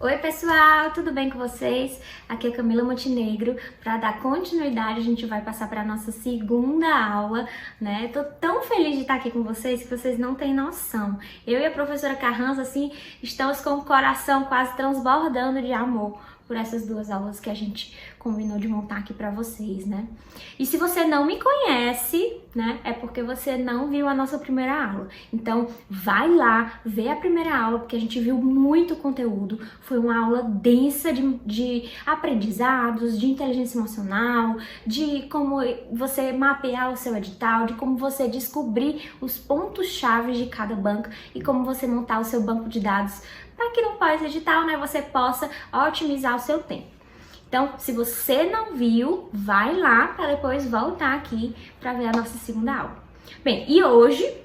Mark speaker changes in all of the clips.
Speaker 1: Oi pessoal, tudo bem com vocês? Aqui é Camila Montenegro. Para dar continuidade, a gente vai passar para a nossa segunda aula, né? Tô tão feliz de estar aqui com vocês que vocês não têm noção. Eu e a professora Carranza, assim, estamos com o coração quase transbordando de amor por essas duas aulas que a gente combinou de montar aqui para vocês, né? E se você não me conhece, né, é porque você não viu a nossa primeira aula. Então, vai lá, vê a primeira aula, porque a gente viu muito conteúdo. Foi uma aula densa de aprendizados, de inteligência emocional, de como você mapear o seu edital, de como você descobrir os pontos-chave de cada banco e como você montar o seu banco de dados para que no pós-edital, né, você possa otimizar o seu tempo. Então, se você não viu, vai lá para depois voltar aqui para ver a nossa segunda aula. Bem, e hoje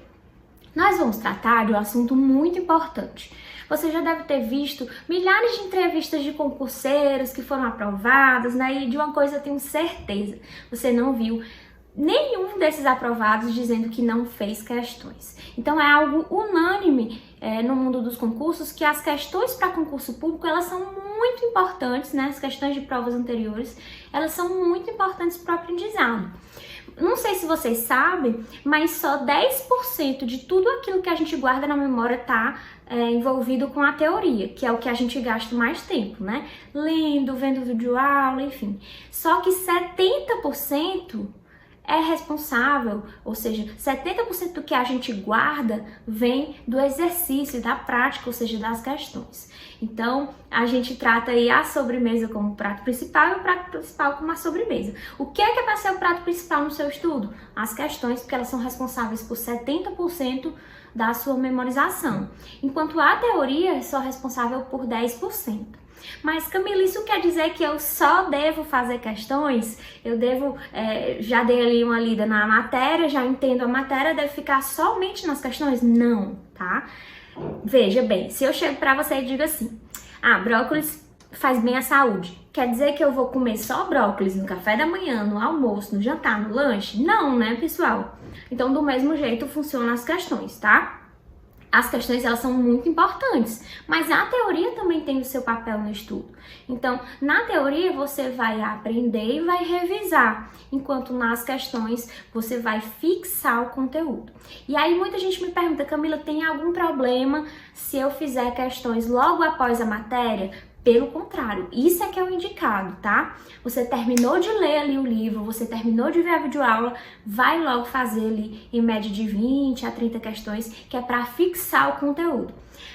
Speaker 1: nós vamos tratar de um assunto muito importante. Você já deve ter visto milhares de entrevistas de concurseiros que foram aprovados, né? E de uma coisa eu tenho certeza, você não viu nenhum desses aprovados dizendo que não fez questões. Então é algo unânime no mundo dos concursos que as questões para concurso público, elas são muito importantes, né? As questões de provas anteriores, elas são muito importantes para o aprendizado. Não sei se vocês sabem, mas só 10% de tudo aquilo que a gente guarda na memória está envolvido com a teoria, que é o que a gente gasta mais tempo, né? Lendo, vendo videoaula, enfim. Só que 70% é responsável, ou seja, 70% do que a gente guarda vem do exercício, da prática, ou seja, das questões. Então, a gente trata aí a sobremesa como prato principal e o prato principal como a sobremesa. O que é para ser o prato principal no seu estudo? As questões, porque elas são responsáveis por 70% da sua memorização, enquanto a teoria é só responsável por 10%. Mas, Camila, isso quer dizer que eu só devo fazer questões? Eu devo, já dei ali uma lida na matéria, já entendo a matéria, devo ficar somente nas questões? Não, tá? Veja bem, se eu chego pra você e digo assim, brócolis faz bem à saúde, quer dizer que eu vou comer só brócolis no café da manhã, no almoço, no jantar, no lanche? Não, né, pessoal? Então, do mesmo jeito funcionam as questões, tá? As questões, elas são muito importantes, mas a teoria também tem o seu papel no estudo. Então, na teoria, você vai aprender e vai revisar, enquanto nas questões, você vai fixar o conteúdo. E aí, muita gente me pergunta, Camila, tem algum problema se eu fizer questões logo após a matéria? Pelo contrário, isso é que é o indicado, tá? Você terminou de ler ali o livro, você terminou de ver a videoaula, vai logo fazer ali em média de 20 a 30 questões, que é para fixar o conteúdo.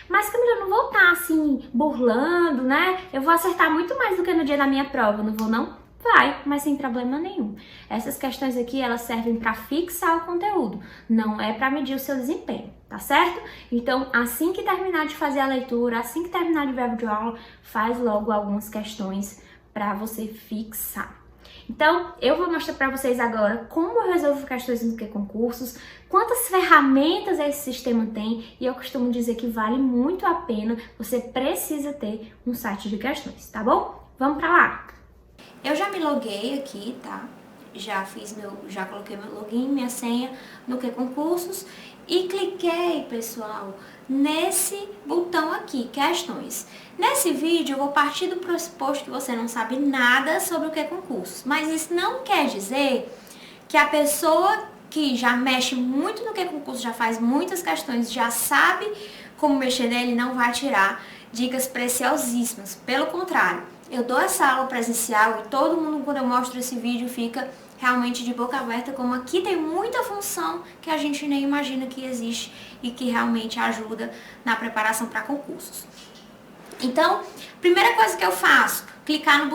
Speaker 1: Mas, Camila, eu não vou estar assim, burlando, né? Eu vou acertar muito mais do que no dia da minha prova, não vou não? Vai, mas sem problema nenhum. Essas questões aqui, elas servem para fixar o conteúdo, não é para medir o seu desempenho, tá certo? Então, assim que terminar de fazer a leitura, assim que terminar de ver a videoaula, faz logo algumas questões para você fixar. Então, eu vou mostrar para vocês agora como eu resolvo questões no QConcursos, quantas ferramentas esse sistema tem, e eu costumo dizer que vale muito a pena, você precisa ter um site de questões, tá bom? Vamos para lá! Eu já me loguei aqui, tá? Já coloquei meu login, minha senha no QConcursos e cliquei, pessoal, nesse botão aqui, questões. Nesse vídeo eu vou partir do pressuposto que você não sabe nada sobre o QConcursos, mas isso não quer dizer que a pessoa que já mexe muito no QConcursos, já faz muitas questões, já sabe como mexer nele, não vai tirar dicas preciosíssimas. Pelo contrário, eu dou essa aula presencial e todo mundo, quando eu mostro esse vídeo, fica realmente de boca aberta, como aqui tem muita função que a gente nem imagina que existe e que realmente ajuda na preparação para concursos. Então, primeira coisa que eu faço, clicar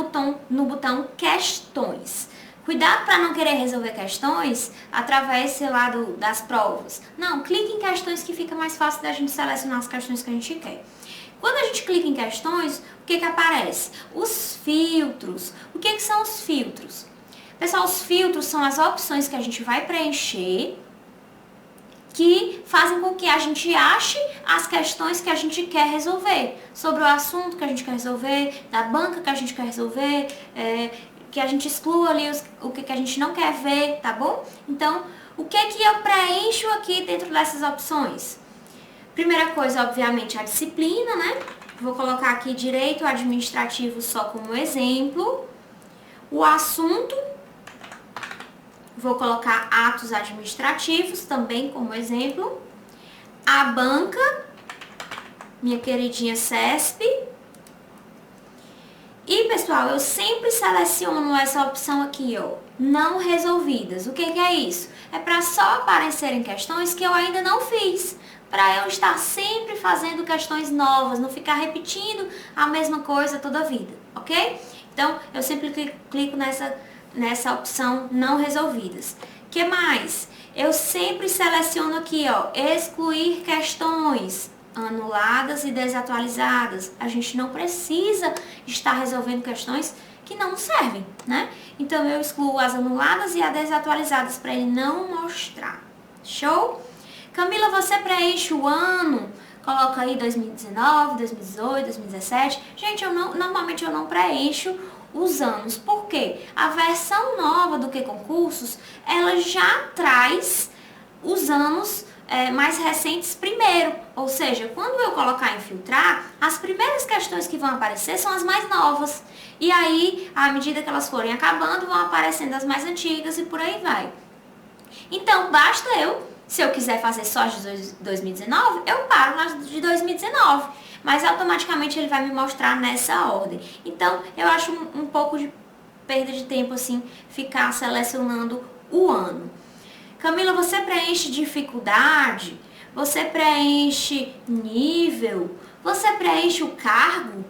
Speaker 1: no botão questões. Cuidado para não querer resolver questões através, sei lá, das provas. Não, clique em questões que fica mais fácil da gente selecionar as questões que a gente quer. Quando a gente clica em questões, o que aparece? Os filtros. O que são os filtros? Pessoal, os filtros são as opções que a gente vai preencher que fazem com que a gente ache as questões que a gente quer resolver, sobre o assunto que a gente quer resolver, da banca que a gente quer resolver, que a gente exclua ali o que a gente não quer ver, tá bom? Então, o que eu preencho aqui dentro dessas opções? Primeira coisa, obviamente, a disciplina, né? Vou colocar aqui direito administrativo só como exemplo. O assunto, vou colocar atos administrativos também como exemplo. A banca, minha queridinha CESP. E, pessoal, eu sempre seleciono essa opção aqui, ó, não resolvidas. O que é isso? É para só aparecerem questões que eu ainda não fiz, para eu estar sempre fazendo questões novas, não ficar repetindo a mesma coisa toda a vida, ok? Então, eu sempre clico nessa opção não resolvidas. O que mais? Eu sempre seleciono aqui, ó, excluir questões anuladas e desatualizadas. A gente não precisa estar resolvendo questões que não servem, né? Então, eu excluo as anuladas e as desatualizadas para ele não mostrar. Show? Camila, você preenche o ano, coloca aí 2019, 2018, 2017. Gente, normalmente eu não preencho os anos. Por quê? A versão nova do QConcursos, ela já traz os anos mais recentes primeiro. Ou seja, quando eu colocar em filtrar, as primeiras questões que vão aparecer são as mais novas. E aí, à medida que elas forem acabando, vão aparecendo as mais antigas e por aí vai. Então, basta se eu quiser fazer só de 2019, eu paro nas de 2019. Mas automaticamente ele vai me mostrar nessa ordem. Então, eu acho um pouco de perda de tempo, assim, ficar selecionando o ano. Camila, você preenche dificuldade? Você preenche nível? Você preenche o cargo?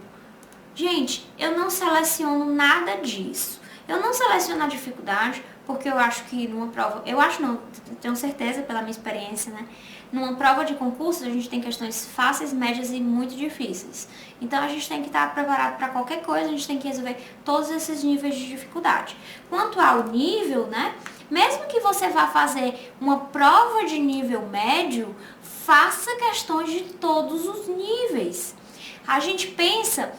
Speaker 1: Gente, eu não seleciono nada disso. Eu não seleciono a dificuldade porque eu acho que numa prova... Eu acho não, tenho certeza pela minha experiência, né? Numa prova de concurso, a gente tem questões fáceis, médias e muito difíceis. Então, a gente tem que estar preparado para qualquer coisa, a gente tem que resolver todos esses níveis de dificuldade. Quanto ao nível, né? Mesmo que você vá fazer uma prova de nível médio, faça questões de todos os níveis. A gente pensa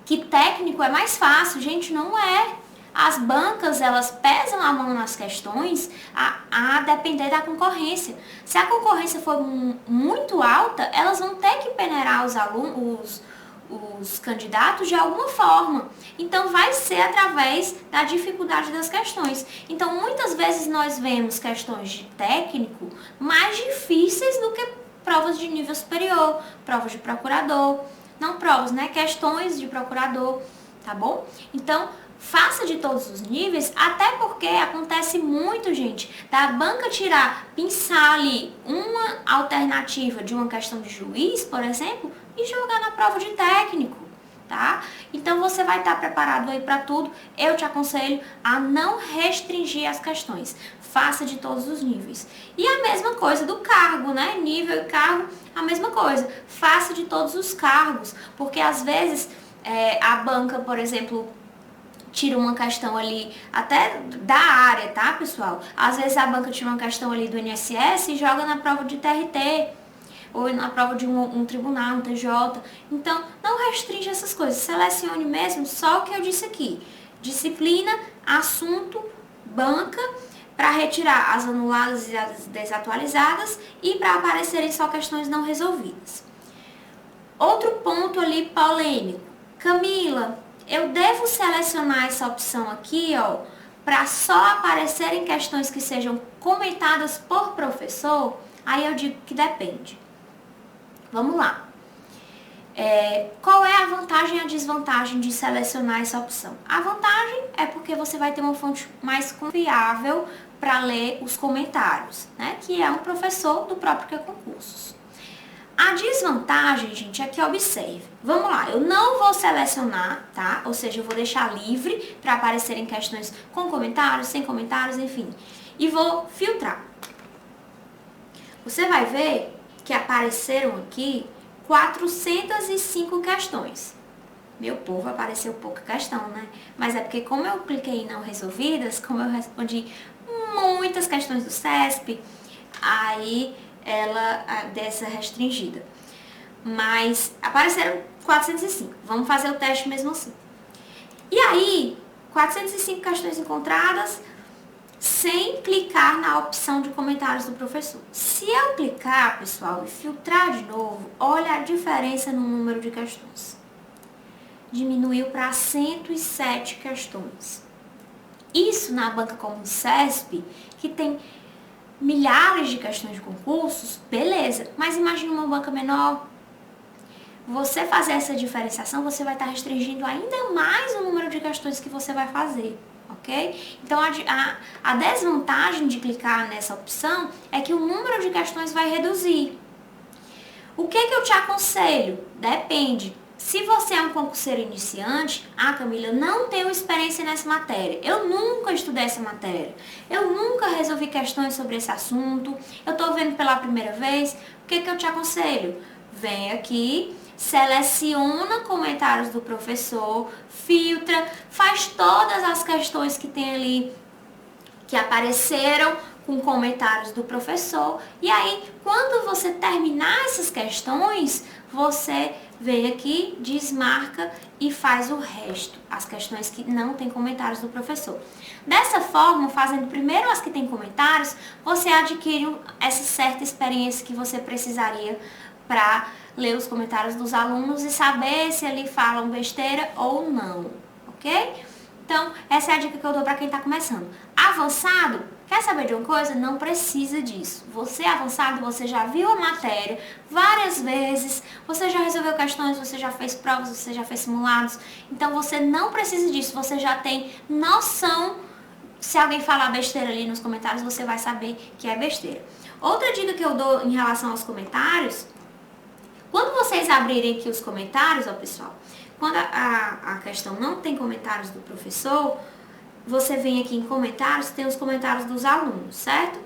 Speaker 1: que técnico é mais fácil, gente, não é. As bancas, elas pesam a mão nas questões a depender da concorrência. Se a concorrência for muito alta, elas vão ter que peneirar os alunos, os candidatos de alguma forma. Então, vai ser através da dificuldade das questões. Então, muitas vezes nós vemos questões de técnico mais difíceis do que provas de nível superior, provas de procurador. Não provas, né? Questões de procurador, tá bom? Então, faça de todos os níveis, até porque acontece muito, gente, da banca pensar ali uma alternativa de uma questão de juiz, por exemplo, e jogar na prova de técnico, tá? Então, você vai estar preparado aí para tudo. Eu te aconselho a não restringir as questões. Faça de todos os níveis. E a mesma coisa do cargo, né? Nível e cargo, a mesma coisa. Faça de todos os cargos, porque às vezes a banca, por exemplo, tira uma questão ali, até da área, tá, pessoal? Às vezes a banca tira uma questão ali do INSS e joga na prova de TRT, ou na prova de um tribunal, um TJ. Então, não restringe essas coisas. Selecione mesmo só o que eu disse aqui. Disciplina, assunto, banca, para retirar as anuladas e as desatualizadas e para aparecerem só questões não resolvidas. Outro ponto ali polêmico. Camila, eu devo selecionar essa opção aqui, ó, para só aparecerem questões que sejam comentadas por professor? Aí eu digo que depende. Vamos lá. Qual é a vantagem e a desvantagem de selecionar essa opção? A vantagem é porque você vai ter uma fonte mais confiável para ler os comentários, né? Que é um professor do próprio QConcursos. A desvantagem, gente, é que observe. Vamos lá, eu não vou selecionar, tá? Ou seja, eu vou deixar livre para aparecerem questões com comentários, sem comentários, enfim. E vou filtrar. Você vai ver que apareceram aqui 405 questões. Meu povo, apareceu pouca questão, né? Mas é porque como eu cliquei em não resolvidas, como eu respondi muitas questões do CESP, aí ela dessa restringida. Mas apareceram 405. Vamos fazer o teste mesmo assim. E aí, 405 questões encontradas, sem clicar na opção de comentários do professor. Se eu clicar, pessoal, e filtrar de novo, olha a diferença no número de questões. Diminuiu para 107 questões. Isso na banca como o CESP, que tem milhares de questões de concursos, beleza. Mas imagine uma banca menor. Você fazer essa diferenciação, você vai estar restringindo ainda mais o número de questões que você vai fazer. Ok? Então, a desvantagem de clicar nessa opção é que o número de questões vai reduzir. O que eu te aconselho? Depende. Se você é um concurseiro iniciante, Camila, eu não tenho experiência nessa matéria. Eu nunca estudei essa matéria. Eu nunca resolvi questões sobre esse assunto. Eu estou vendo pela primeira vez. O que eu te aconselho? Vem aqui, seleciona comentários do professor, filtra, faz todas as questões que tem ali, que apareceram com comentários do professor. E aí, quando você terminar essas questões, você vem aqui, desmarca e faz o resto, as questões que não tem comentários do professor. Dessa forma, fazendo primeiro as que tem comentários, você adquire essa certa experiência que você precisaria para ler os comentários dos alunos e saber se ali falam besteira ou não, ok? Então, essa é a dica que eu dou para quem está começando. Avançado, quer saber de uma coisa? Não precisa disso. Você avançado, você já viu a matéria várias vezes, você já resolveu questões, você já fez provas, você já fez simulados. Então, você não precisa disso, você já tem noção. Se alguém falar besteira ali nos comentários, você vai saber que é besteira. Outra dica que eu dou em relação aos comentários, quando vocês abrirem aqui os comentários, ó pessoal, quando a questão não tem comentários do professor, você vem aqui em comentários, tem os comentários dos alunos, certo?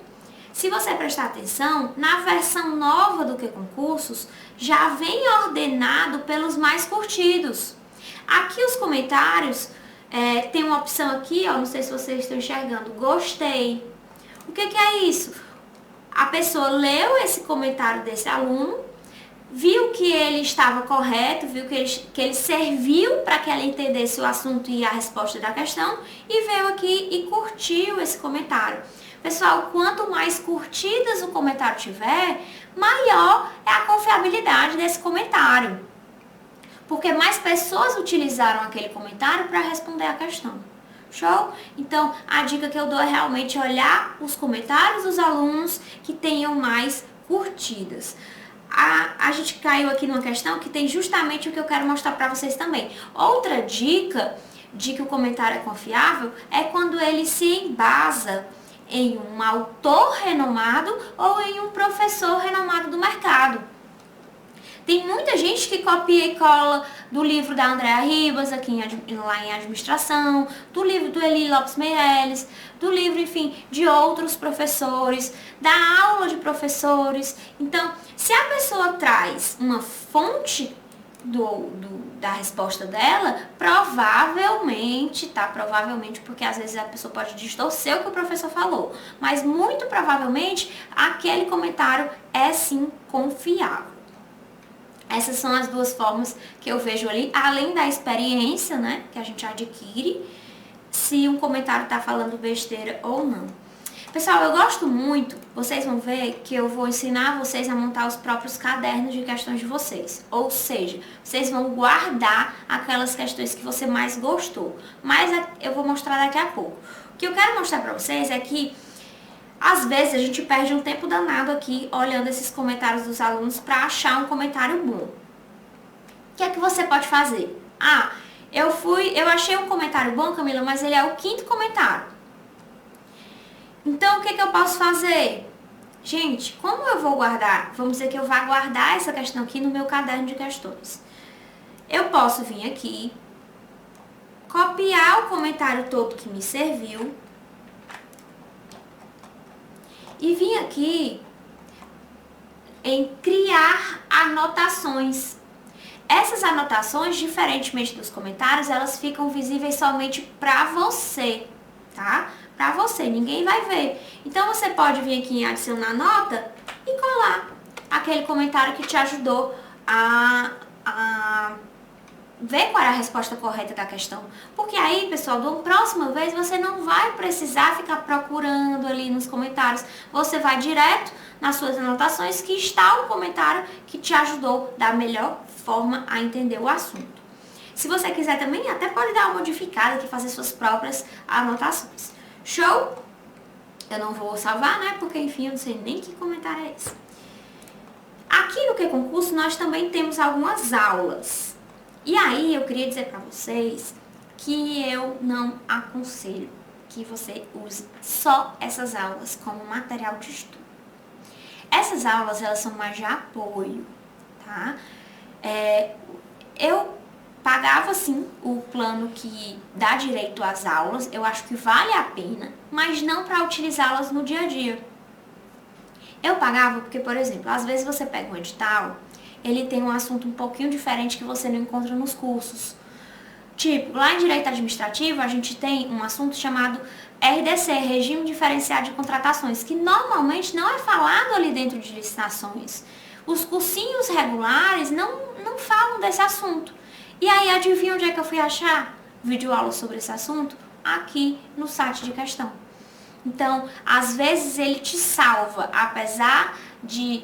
Speaker 1: Se você prestar atenção, na versão nova do Que-Concursos, já vem ordenado pelos mais curtidos. Aqui os comentários, tem uma opção aqui, ó, não sei se vocês estão enxergando, gostei. O que é isso? A pessoa leu esse comentário desse aluno, viu que ele estava correto, viu que ele serviu para que ela entendesse o assunto e a resposta da questão e veio aqui e curtiu esse comentário. Pessoal, quanto mais curtidas o comentário tiver, maior é a confiabilidade desse comentário. Porque mais pessoas utilizaram aquele comentário para responder a questão. Show? Então, a dica que eu dou é realmente olhar os comentários dos alunos que tenham mais curtidas. A gente caiu aqui numa questão que tem justamente o que eu quero mostrar para vocês também. Outra dica de que o comentário é confiável é quando ele se embasa em um autor renomado ou em um professor renomado do mercado. Tem muita gente que copia e cola do livro da Andréa Ribas, lá em administração, do livro do Eli Lopes Meirelles, do livro, enfim, de outros professores, da aula de professores. Então, se a pessoa traz uma fonte da resposta dela, provavelmente, tá? Provavelmente, porque às vezes a pessoa pode distorcer o que o professor falou, mas muito provavelmente aquele comentário é sim confiável. Essas são as duas formas que eu vejo ali, além da experiência, né, que a gente adquire, se um comentário está falando besteira ou não. Pessoal, eu gosto muito, vocês vão ver que eu vou ensinar vocês a montar os próprios cadernos de questões de vocês. Ou seja, vocês vão guardar aquelas questões que você mais gostou. Mas eu vou mostrar daqui a pouco. O que eu quero mostrar para vocês é que às vezes a gente perde um tempo danado aqui olhando esses comentários dos alunos para achar um comentário bom. O que é que você pode fazer? Eu achei um comentário bom, Camila, mas ele é o 5º comentário. Então, o que eu posso fazer? Gente, como eu vou guardar? Vamos dizer que eu vou guardar essa questão aqui no meu caderno de questões. Eu posso vir aqui, copiar o comentário todo que me serviu, e vim aqui em criar anotações. Essas anotações, diferentemente dos comentários, elas ficam visíveis somente para você, tá? Para você, ninguém vai ver. Então, você pode vir aqui em adicionar nota e colar aquele comentário que te ajudou a ver qual é a resposta correta da questão. Porque aí, pessoal, da próxima vez você não vai precisar ficar procurando ali nos comentários. Você vai direto nas suas anotações que está o comentário que te ajudou da melhor forma a entender o assunto. Se você quiser também, até pode dar uma modificada aqui, fazer suas próprias anotações. Show? Eu não vou salvar, né? Porque, enfim, eu não sei nem que comentário é esse. Aqui no Que Concurso nós também temos algumas aulas. E aí eu queria dizer para vocês que eu não aconselho que você use só essas aulas como material de estudo. Essas aulas, elas são mais de apoio, tá? Eu pagava, sim, o plano que dá direito às aulas, eu acho que vale a pena, mas não para utilizá-las no dia a dia. Eu pagava porque, por exemplo, às vezes você pega um edital, ele tem um assunto um pouquinho diferente que você não encontra nos cursos. Tipo, lá em Direito Administrativo, a gente tem um assunto chamado RDC, Regime Diferenciado de Contratações, que normalmente não é falado ali dentro de licitações. Os cursinhos regulares não falam desse assunto. E aí, adivinha onde é que eu fui achar videoaula sobre esse assunto? Aqui no site de questão. Então, às vezes ele te salva, apesar de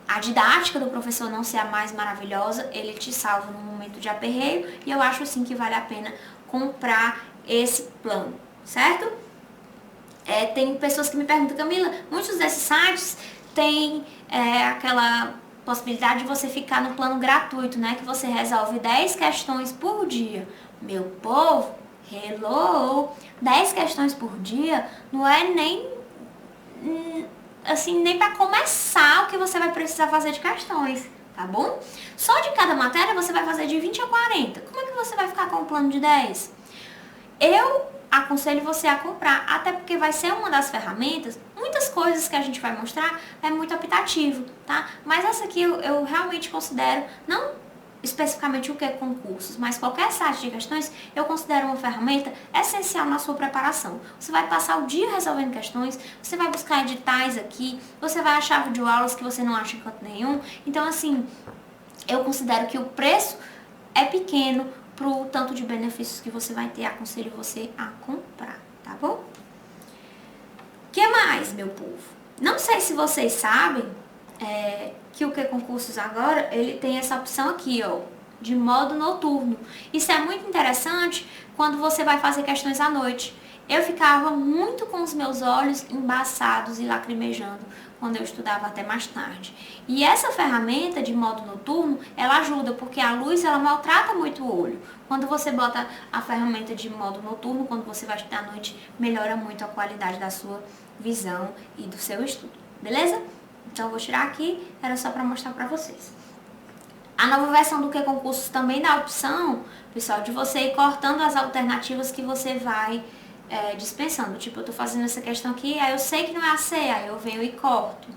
Speaker 1: a didática do professor não ser a mais maravilhosa, ele te salva no momento de aperreio e eu acho assim que vale a pena comprar esse plano, certo? Tem pessoas que me perguntam, Camila, muitos desses sites têm aquela possibilidade de você ficar no plano gratuito, né? Que você resolve 10 questões por dia. Meu povo, hello! 10 questões por dia não é nem para começar o que você vai precisar fazer de questões, tá bom? Só de cada matéria você vai fazer de 20 a 40. Como é que você vai ficar com um plano de 10? Eu aconselho você a comprar, até porque vai ser uma das ferramentas, muitas coisas que a gente vai mostrar é muito optativo, tá? Mas essa aqui eu realmente considero, não especificamente o que é concursos, mas qualquer site de questões, eu considero uma ferramenta essencial na sua preparação. Você vai passar o dia resolvendo questões, você vai buscar editais aqui, você vai achar videoaulas que você não acha em canto nenhum. Então, assim, eu considero que o preço é pequeno pro tanto de benefícios que você vai ter. Aconselho você a comprar, tá bom? O que mais, meu povo? Não sei se vocês sabem, que o Que Concursos agora, ele tem essa opção aqui, ó, de modo noturno. Isso é muito interessante quando você vai fazer questões à noite. Eu ficava muito com os meus olhos embaçados e lacrimejando quando eu estudava até mais tarde. E essa ferramenta de modo noturno, ela ajuda, porque a luz, ela maltrata muito o olho. Quando você bota a ferramenta de modo noturno, quando você vai estudar à noite, melhora muito a qualidade da sua visão e do seu estudo. Beleza? Então eu vou tirar aqui, era só para mostrar para vocês. A nova versão do Que Concursos também dá a opção, pessoal, de você ir cortando as alternativas que você vai dispensando. Tipo, eu tô fazendo essa questão aqui, aí eu sei que não é a C, aí eu venho e corto.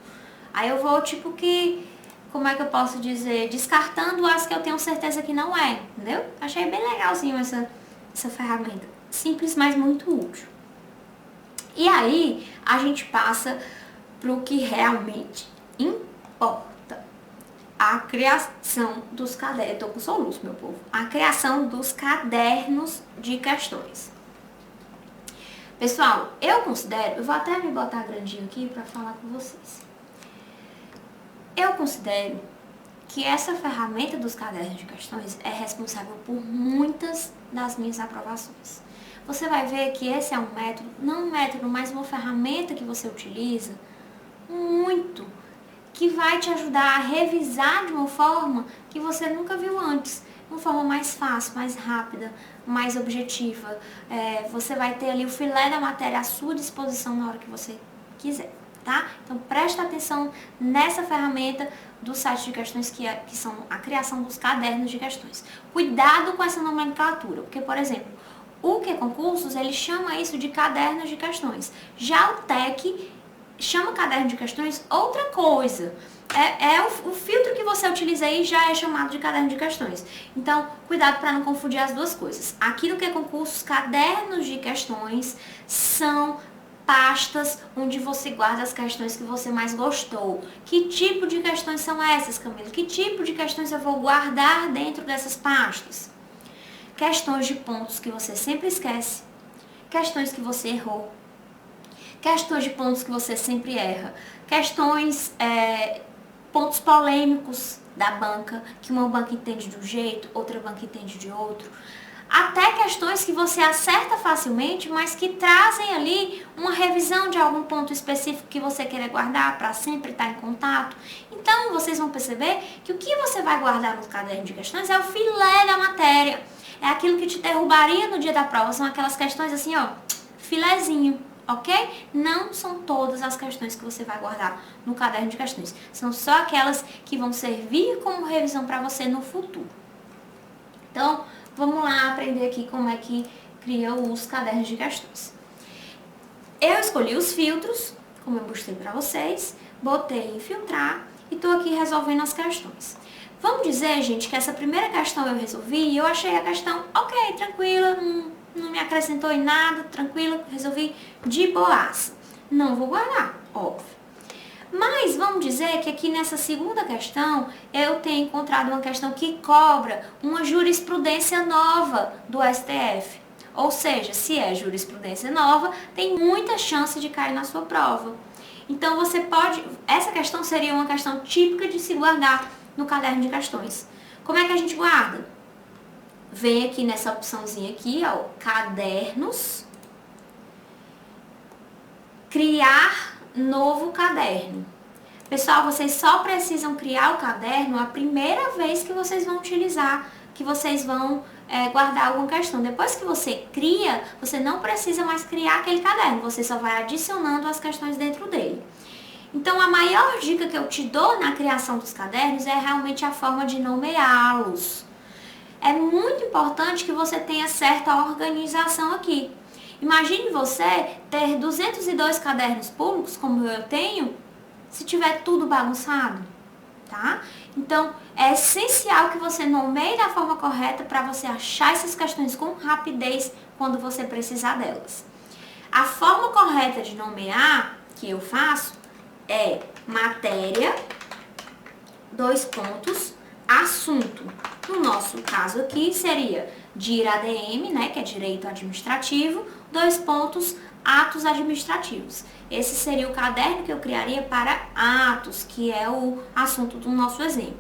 Speaker 1: Aí eu vou, tipo, como é que eu posso dizer, descartando as que eu tenho certeza que não é, entendeu? Achei bem legalzinho essa ferramenta. Simples, mas muito útil. E aí, a gente passa pro que realmente importa. A criação dos cadernos. Eu tô com soluço, meu povo. A criação dos cadernos de questões. Pessoal, eu considero, eu vou até me botar grandinho aqui para falar com vocês. Eu considero que essa ferramenta dos cadernos de questões é responsável por muitas das minhas aprovações. Você vai ver que esse é um método, não um método, mas uma ferramenta que você utiliza muito, que vai te ajudar a revisar de uma forma que você nunca viu antes. Uma forma mais fácil, mais rápida, mais objetiva. Você vai ter ali o filé da matéria à sua disposição na hora que você quiser, tá? Então presta atenção nessa ferramenta do site de questões que são a criação dos cadernos de questões. Cuidado com essa nomenclatura, porque, por exemplo, o Que Concursos, ele chama isso de cadernos de questões. Já o TEC chama caderno de questões outra coisa. O filtro que você utiliza aí já é chamado de caderno de questões. Então, cuidado para não confundir as duas coisas. Aqui no Que Concursos, cadernos de questões são pastas onde você guarda as questões que você mais gostou. Que tipo de questões são essas, Camila? Que tipo de questões eu vou guardar dentro dessas pastas? Questões de pontos que você sempre esquece, questões que você errou, questões de pontos que você sempre erra, questões, pontos polêmicos da banca, que uma banca entende de um jeito, outra banca entende de outro. Até questões que você acerta facilmente, mas que trazem ali uma revisão de algum ponto específico que você queira guardar para sempre estar em contato. Então, vocês vão perceber que o que você vai guardar no caderno de questões é o filé da matéria. É aquilo que te derrubaria no dia da prova. São aquelas questões assim, ó, filezinho, ok? Não são todas as questões que você vai guardar no caderno de questões. São só aquelas que vão servir como revisão para você no futuro. Então, vamos lá aprender aqui como é que cria os cadernos de questões. Eu escolhi os filtros, como eu mostrei para vocês, botei em filtrar e estou aqui resolvendo as questões. Vamos dizer, gente, que essa primeira questão eu resolvi e eu achei a questão ok, tranquila, não me acrescentou em nada, tranquila, resolvi de boaça. Não vou guardar, óbvio. Mas vamos dizer que aqui nessa segunda questão eu tenho encontrado uma questão que cobra uma jurisprudência nova do STF. Ou seja, se é jurisprudência nova, tem muita chance de cair na sua prova. Então você pode, essa questão seria uma questão típica de se guardar no caderno de questões. Como é que a gente guarda? Vem aqui nessa opçãozinha aqui, ó, cadernos, criar novo caderno. Pessoal, vocês só precisam criar o caderno a primeira vez que vocês vão utilizar, que vocês vão guardar alguma questão. Depois que você cria, você não precisa mais criar aquele caderno, você só vai adicionando as questões dentro dele. Então, a maior dica que eu te dou na criação dos cadernos é realmente a forma de nomeá-los. É muito importante que você tenha certa organização aqui. Imagine você ter 202 cadernos públicos, como eu tenho, se tiver tudo bagunçado, tá? Então, é essencial que você nomeie da forma correta para você achar essas questões com rapidez quando você precisar delas. A forma correta de nomear que eu faço é matéria, assunto. No nosso caso aqui seria DIR-ADM, né, que é Direito Administrativo, atos administrativos. Esse seria o caderno que eu criaria para atos, que é o assunto do nosso exemplo.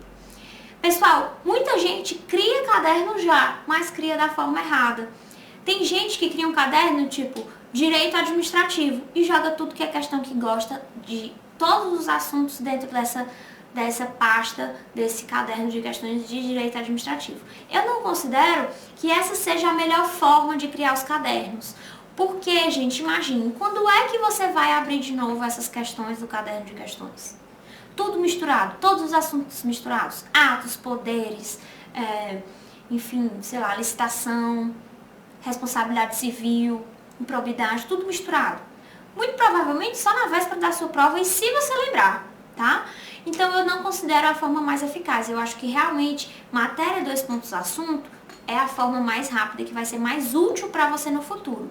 Speaker 1: Pessoal, muita gente cria caderno já, mas cria da forma errada. Tem gente que cria um caderno tipo Direito Administrativo e joga tudo que é questão que gosta de todos os assuntos dentro dessa pasta, desse caderno de questões de direito administrativo. Eu não considero que essa seja a melhor forma de criar os cadernos. Porque, gente, imagine, quando é que você vai abrir de novo essas questões do caderno de questões? Tudo misturado, todos os assuntos misturados, atos, poderes, enfim, sei lá, licitação, responsabilidade civil, improbidade, tudo misturado. Muito provavelmente só na véspera da sua prova e se você lembrar, tá? Então eu não considero a forma mais eficaz. Eu acho que realmente matéria, assunto é a forma mais rápida que vai ser mais útil para você no futuro.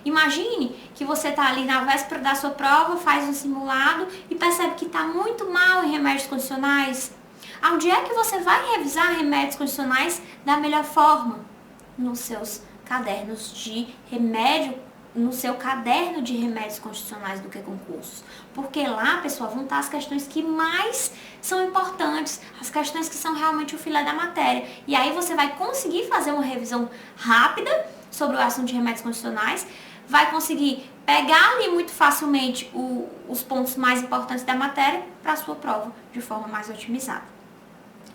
Speaker 1: Imagine que você está ali na véspera da sua prova, faz um simulado e percebe que está muito mal em remédios condicionais. Onde é que você vai revisar remédios condicionais da melhor forma? Nos seus cadernos de remédio, no seu caderno de remédios constitucionais do que concursos. Porque lá, pessoal, vão estar as questões que mais são importantes, as questões que são realmente o filé da matéria. E aí você vai conseguir fazer uma revisão rápida sobre o assunto de remédios constitucionais, vai conseguir pegar ali muito facilmente os pontos mais importantes da matéria para a sua prova de forma mais otimizada.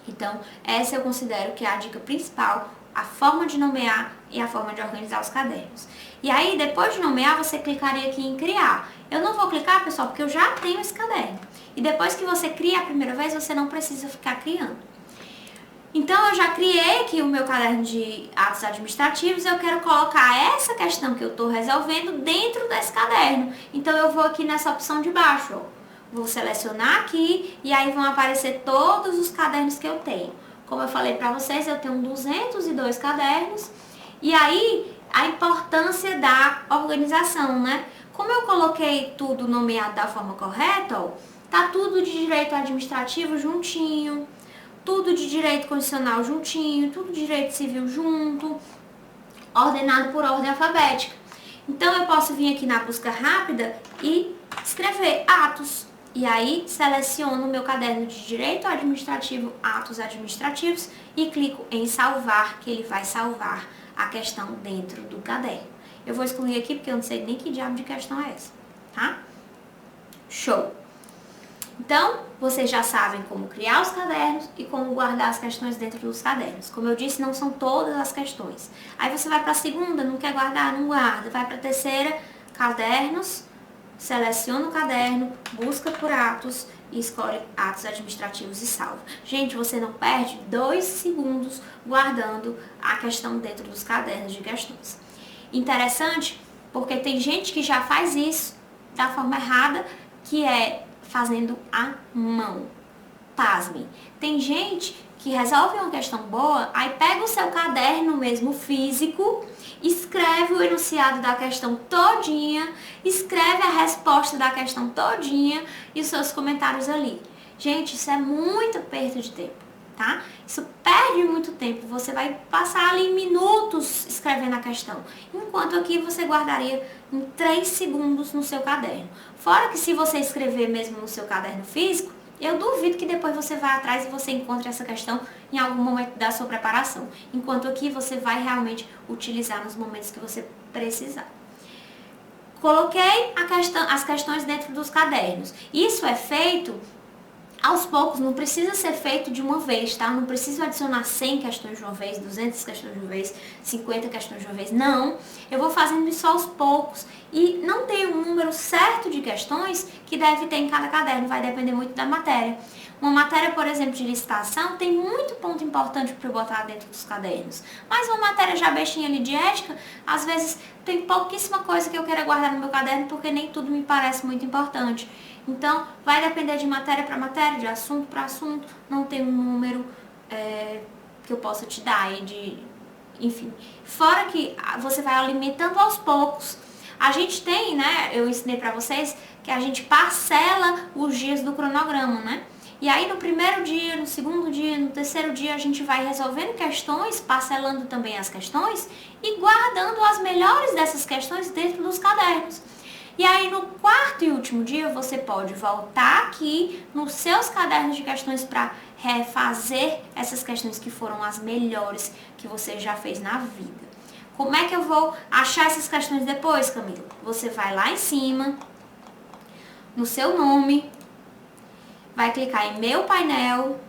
Speaker 1: Então, essa eu considero que é a dica principal, a forma de nomear e a forma de organizar os cadernos. E aí, depois de nomear, você clicaria aqui em criar. Eu não vou clicar, pessoal, porque eu já tenho esse caderno. E depois que você cria a primeira vez, você não precisa ficar criando. Então, eu já criei aqui o meu caderno de atos administrativos, eu quero colocar essa questão que eu estou resolvendo dentro desse caderno. Então, eu vou aqui nessa opção de baixo, ó. Vou selecionar aqui e aí vão aparecer todos os cadernos que eu tenho. Como eu falei para vocês, eu tenho 202 cadernos. E aí, a importância da organização, né? Como eu coloquei tudo nomeado da forma correta, ó, tá tudo de direito administrativo juntinho, tudo de direito constitucional juntinho, tudo de direito civil junto, ordenado por ordem alfabética. Então eu posso vir aqui na busca rápida e escrever atos. E aí seleciono o meu caderno de direito administrativo, atos administrativos e clico em salvar, que ele vai salvar a questão dentro do caderno. Eu vou excluir aqui porque eu não sei nem que diabo de questão é essa, tá? Show! Então, vocês já sabem como criar os cadernos e como guardar as questões dentro dos cadernos. Como eu disse, não são todas as questões. Aí você vai para a segunda, não quer guardar, não guarda. Vai para a terceira, cadernos, seleciona o caderno, busca por atos e escolhe atos administrativos e salva. Gente, você não perde 2 segundos guardando a questão dentro dos cadernos de questões. Interessante, porque tem gente que já faz isso da forma errada, que é fazendo à mão. Pasmem. Tem gente que resolve uma questão boa, aí pega o seu caderno mesmo físico, escreve o enunciado da questão todinha, escreve a resposta da questão todinha e os seus comentários ali. Gente, isso é muito perda de tempo, tá? Isso perde muito tempo. Você vai passar ali minutos escrevendo a questão, enquanto aqui você guardaria em 3 segundos no seu caderno. Fora que se você escrever mesmo no seu caderno físico, eu duvido que depois você vá atrás e você encontre essa questão em algum momento da sua preparação. Enquanto aqui você vai realmente utilizar nos momentos que você precisar. Coloquei as questões dentro dos cadernos. Isso é feito aos poucos, não precisa ser feito de uma vez, tá? Não preciso adicionar 100 questões de uma vez, 200 questões de uma vez, 50 questões de uma vez, não. Eu vou fazendo isso aos poucos e não tem um número certo de questões que deve ter em cada caderno, vai depender muito da matéria. Uma matéria, por exemplo, de licitação, tem muito ponto importante para eu botar dentro dos cadernos. Mas uma matéria já bestinha ali de ética, às vezes tem pouquíssima coisa que eu queira guardar no meu caderno, porque nem tudo me parece muito importante. Então, vai depender de matéria para matéria, de assunto para assunto, não tem um número que eu possa te dar, enfim. Fora que você vai alimentando aos poucos. A gente tem, né, eu ensinei para vocês, que a gente parcela os dias do cronograma, né? E aí no primeiro dia, no segundo dia, no terceiro dia, a gente vai resolvendo questões, parcelando também as questões e guardando as melhores dessas questões dentro dos cadernos. E aí no 4º e último dia você pode voltar aqui nos seus cadernos de questões para refazer essas questões que foram as melhores que você já fez na vida. Como é que eu vou achar essas questões depois, Camila? Você vai lá em cima, no seu nome, vai clicar em meu painel,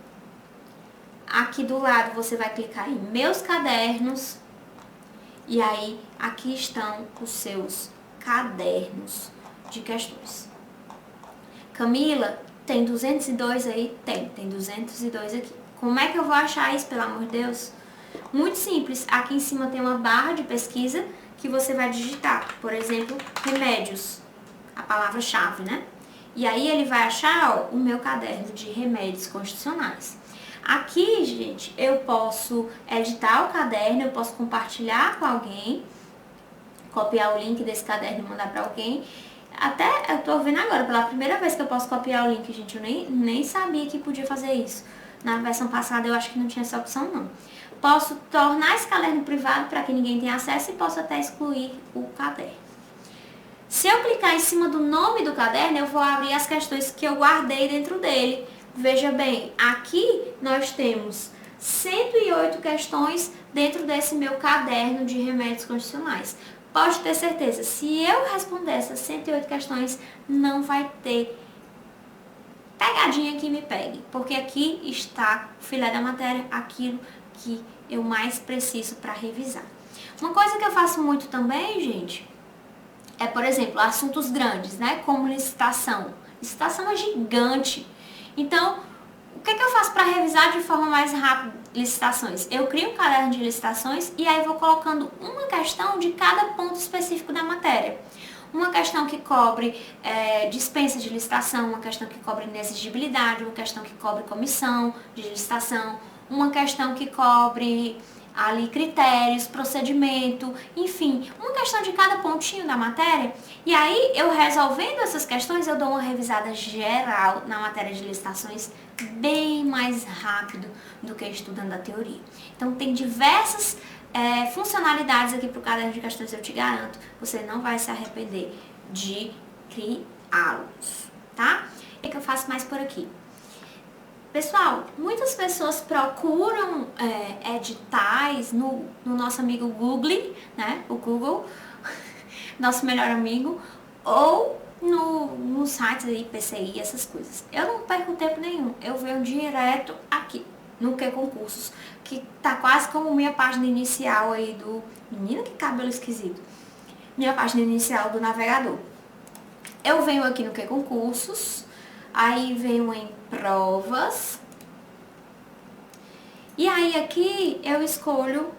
Speaker 1: aqui do lado você vai clicar em meus cadernos e aí aqui estão os seus cadernos de questões. Camila, tem 202 aí? Tem 202 aqui. Como é que eu vou achar isso, pelo amor de Deus? Muito simples. Aqui em cima tem uma barra de pesquisa que você vai digitar, por exemplo, remédios, a palavra-chave, né? E aí ele vai achar, ó, o meu caderno de remédios constitucionais. Aqui, gente, eu posso editar o caderno, eu posso compartilhar com alguém, copiar o link desse caderno e mandar para alguém. Até eu tô vendo agora, pela primeira vez que eu posso copiar o link, gente, eu nem sabia que podia fazer isso. Na versão passada eu acho que não tinha essa opção, não. Posso tornar esse caderno privado para que ninguém tenha acesso e posso até excluir o caderno. Se eu clicar em cima do nome do caderno, eu vou abrir as questões que eu guardei dentro dele. Veja bem, aqui nós temos 108 questões dentro desse meu caderno de remédios constitucionais. Pode ter certeza, se eu responder essas 108 questões, não vai ter pegadinha que me pegue, porque aqui está o filé da matéria, aquilo que eu mais preciso para revisar. Uma coisa que eu faço muito também, gente, é, por exemplo, assuntos grandes, né, como licitação. Licitação é gigante. Então, o que eu faço para revisar de forma mais rápida licitações? Eu crio um caderno de licitações e aí vou colocando uma questão de cada ponto específico da matéria. Uma questão que cobre dispensa de licitação, uma questão que cobre inexigibilidade, uma questão que cobre comissão de licitação, uma questão que cobre ali critérios, procedimento, enfim, uma questão de cada pontinho da matéria. E aí, eu resolvendo essas questões, eu dou uma revisada geral na matéria de licitações bem mais rápido do que estudando a teoria. Então, tem diversas funcionalidades aqui para o caderno de questões, eu te garanto, você não vai se arrepender de criá-los, tá? O que eu faço mais por aqui? Pessoal, muitas pessoas procuram editais no nosso amigo Google, né? O Google, nosso melhor amigo, ou nos sites aí, PCI, essas coisas. Eu não perco tempo nenhum, eu venho direto aqui, no Que Concursos, que tá quase como minha página inicial aí do... Menina, que cabelo esquisito! Minha página inicial do navegador. Eu venho aqui no Que Concursos, aí venho em provas, e aí aqui eu escolho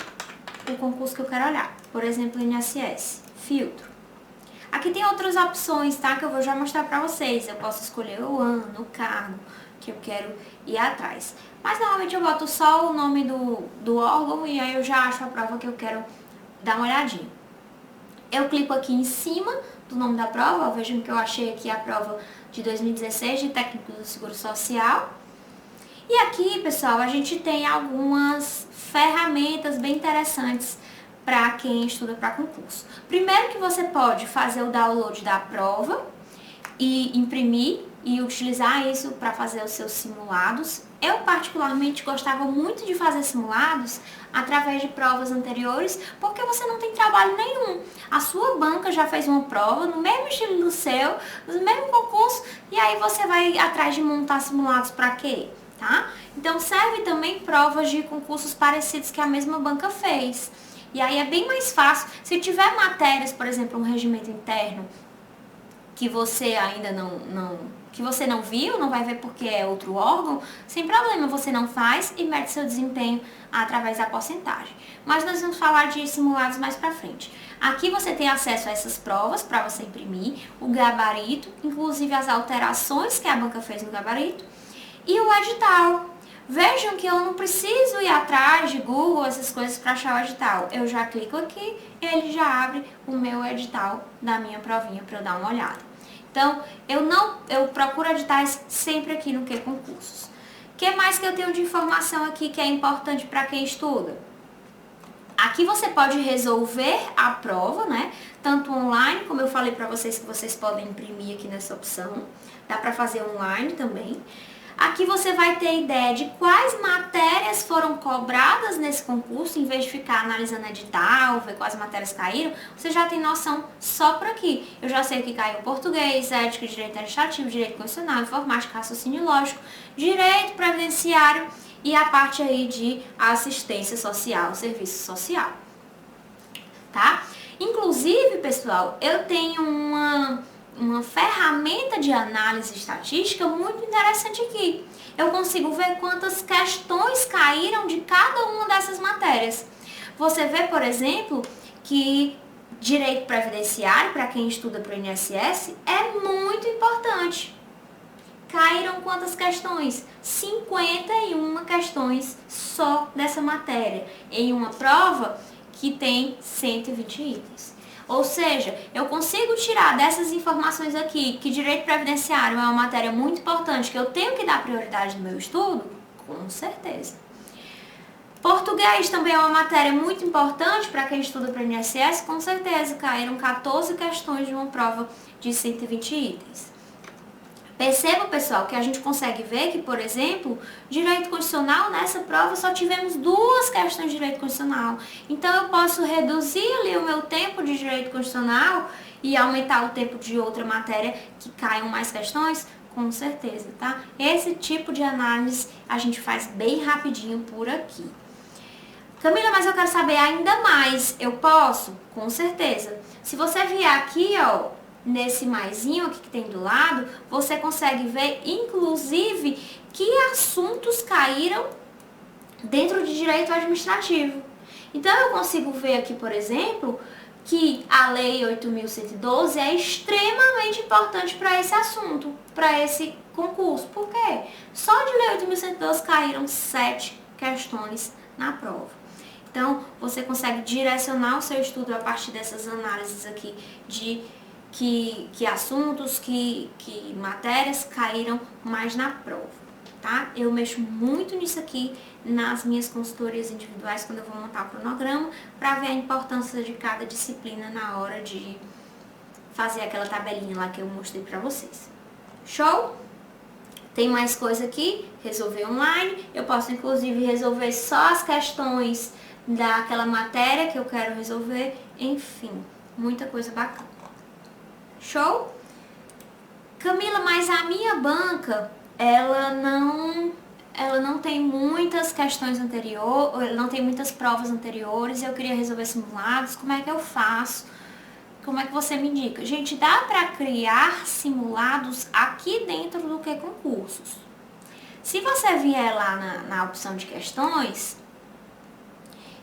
Speaker 1: o concurso que eu quero olhar, por exemplo, INSS, filtro. Aqui tem outras opções, tá, que eu vou já mostrar pra vocês, eu posso escolher o ano, o cargo que eu quero ir atrás. Mas normalmente eu boto só o nome do órgão e aí eu já acho a prova que eu quero dar uma olhadinha. Eu clico aqui em cima do nome da prova, vejam que eu achei aqui a prova de 2016 de técnico do Seguro Social. E aqui, pessoal, a gente tem algumas ferramentas bem interessantes para quem estuda para concurso. Primeiro que você pode fazer o download da prova e imprimir e utilizar isso para fazer os seus simulados. Eu particularmente gostava muito de fazer simulados através de provas anteriores, porque você não tem trabalho nenhum. A sua banca já fez uma prova no mesmo estilo do seu, no mesmo concurso, e aí você vai atrás de montar simulados para quê? Tá? Então serve também provas de concursos parecidos que a mesma banca fez. E aí é bem mais fácil. Se tiver matérias, por exemplo, um regimento interno, que você ainda que você não viu, não vai ver porque é outro órgão, sem problema, você não faz e mede seu desempenho através da porcentagem. Mas nós vamos falar de simulados mais pra frente. Aqui você tem acesso a essas provas para você imprimir, o gabarito, inclusive as alterações que a banca fez no gabarito, e o edital. Vejam que eu não preciso ir atrás de Google, essas coisas para achar o edital. Eu já clico aqui e ele já abre o meu edital da minha provinha para eu dar uma olhada. Então, eu procuro editais sempre aqui no Que Concursos. O que mais que eu tenho de informação aqui que é importante para quem estuda? Aqui você pode resolver a prova, né? Tanto online, como eu falei para vocês que vocês podem imprimir aqui nessa opção. Dá para fazer online também. Aqui você vai ter ideia de quais matérias foram cobradas nesse concurso, em vez de ficar analisando edital, ver quais matérias caíram, você já tem noção só por aqui. Eu já sei que caiu português, ética, direito administrativo, direito constitucional, informática, raciocínio lógico, direito previdenciário e a parte aí de assistência social, serviço social, tá? Inclusive, pessoal, eu tenho uma ferramenta de análise estatística muito interessante aqui. Eu consigo ver quantas questões caíram de cada uma dessas matérias. Você vê, por exemplo, que direito previdenciário, para quem estuda para o INSS, é muito importante. Caíram quantas questões? 51 questões só dessa matéria, em uma prova que tem 120 itens. Ou seja, eu consigo tirar dessas informações aqui que direito previdenciário é uma matéria muito importante, que eu tenho que dar prioridade no meu estudo? Com certeza. Português também é uma matéria muito importante para quem estuda para o INSS? Com certeza, caíram 14 questões de uma prova de 120 itens. Perceba, pessoal, que a gente consegue ver que, por exemplo, direito constitucional, nessa prova só tivemos 2 questões de direito constitucional. Então, eu posso reduzir ali o meu tempo de direito constitucional e aumentar o tempo de outra matéria que caiam mais questões? Com certeza, tá? Esse tipo de análise a gente faz bem rapidinho por aqui. Camila, mas eu quero saber ainda mais. Eu posso? Com certeza. Se você vier aqui, ó, nesse maisinho aqui que tem do lado, você consegue ver, inclusive, que assuntos caíram dentro de direito administrativo. Então, eu consigo ver aqui, por exemplo, que a Lei 8.112 é extremamente importante para esse assunto, para esse concurso. Por quê? Só de Lei 8.112 caíram 7 questões na prova. Então, você consegue direcionar o seu estudo a partir dessas análises aqui de que assuntos, que matérias caíram mais na prova, tá? Eu mexo muito nisso aqui nas minhas consultorias individuais, quando eu vou montar o cronograma, para ver a importância de cada disciplina na hora de fazer aquela tabelinha lá que eu mostrei pra vocês. Show? Tem mais coisa aqui, resolver online. Eu posso, inclusive, resolver só as questões daquela matéria que eu quero resolver. Enfim, muita coisa bacana. Show? Camila, mas a minha banca, ela não tem muitas questões anteriores, ela não tem muitas provas anteriores, eu queria resolver simulados, como é que eu faço? Como é que você me indica? Gente, dá para criar simulados aqui dentro do que concursos. Se você vier lá na opção de questões,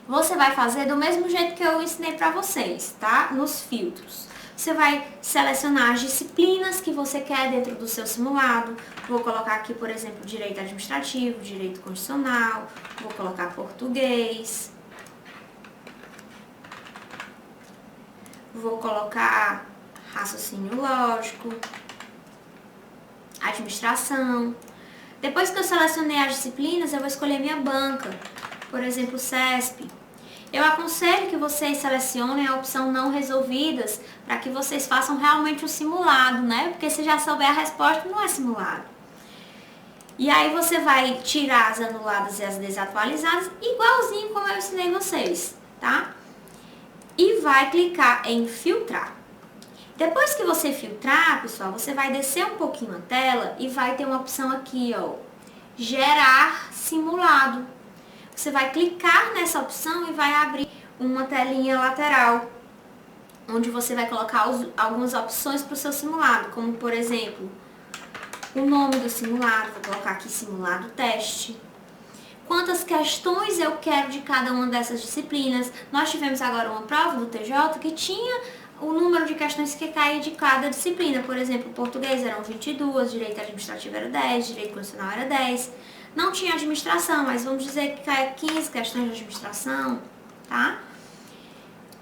Speaker 1: você vai fazer do mesmo jeito que eu ensinei para vocês, tá? Nos filtros. Você vai selecionar as disciplinas que você quer dentro do seu simulado. Vou colocar aqui, por exemplo, direito administrativo, direito constitucional, vou colocar português. Vou colocar raciocínio lógico, administração. Depois que eu selecionei as disciplinas, eu vou escolher minha banca, por exemplo, CESP. Eu aconselho que vocês selecionem a opção não resolvidas, para que vocês façam realmente o simulado, né? Porque se já souber a resposta, não é simulado. E aí você vai tirar as anuladas e as desatualizadas, igualzinho como eu ensinei vocês, tá? E vai clicar em filtrar. Depois que você filtrar, pessoal, você vai descer um pouquinho a tela e vai ter uma opção aqui, ó, gerar simulado. Você vai clicar nessa opção e vai abrir uma telinha lateral, onde você vai colocar algumas opções para o seu simulado, como por exemplo, o nome do simulado, vou colocar aqui simulado teste. Quantas questões eu quero de cada uma dessas disciplinas. Nós tivemos agora uma prova do TJ que tinha o número de questões que caía de cada disciplina. Por exemplo, português eram 22, direito administrativo era 10, direito constitucional era 10. Não tinha administração, mas vamos dizer que caia 15 questões de administração, tá?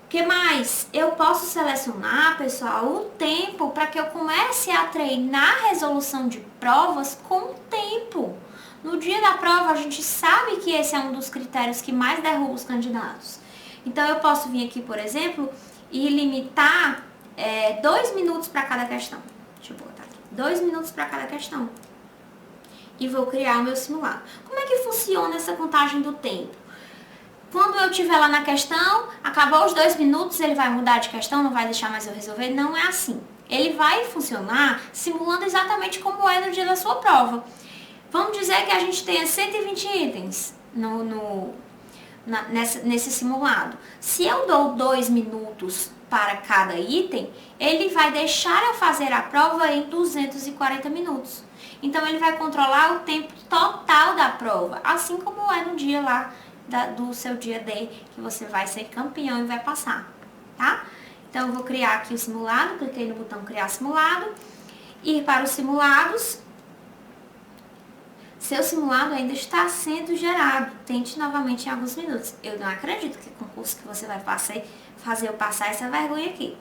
Speaker 1: O que mais? Eu posso selecionar, pessoal, o tempo para que eu comece a treinar a resolução de provas com o tempo. No dia da prova, a gente sabe que esse é um dos critérios que mais derruba os candidatos. Então, eu posso vir aqui, por exemplo, e limitar 2 minutos para cada questão. Deixa eu botar aqui. 2 minutos para cada questão. E vou criar o meu simulado. Como é que funciona essa contagem do tempo? Quando eu estiver lá na questão, acabou os 2 minutos, ele vai mudar de questão, não vai deixar mais eu resolver? Não é assim. Ele vai funcionar simulando exatamente como é no dia da sua prova. Vamos dizer que a gente tenha 120 itens nesse simulado. Se eu dou 2 minutos para cada item, ele vai deixar eu fazer a prova em 240 minutos. Então, ele vai controlar o tempo total da prova, assim como é no dia lá do seu dia D, que você vai ser campeão e vai passar, tá? Então, eu vou criar aqui o simulado, cliquei no botão criar simulado, ir para os simulados. Seu simulado ainda está sendo gerado. Tente novamente em alguns minutos. Eu não acredito que concurso que você vai fazer eu passar essa vergonha aqui.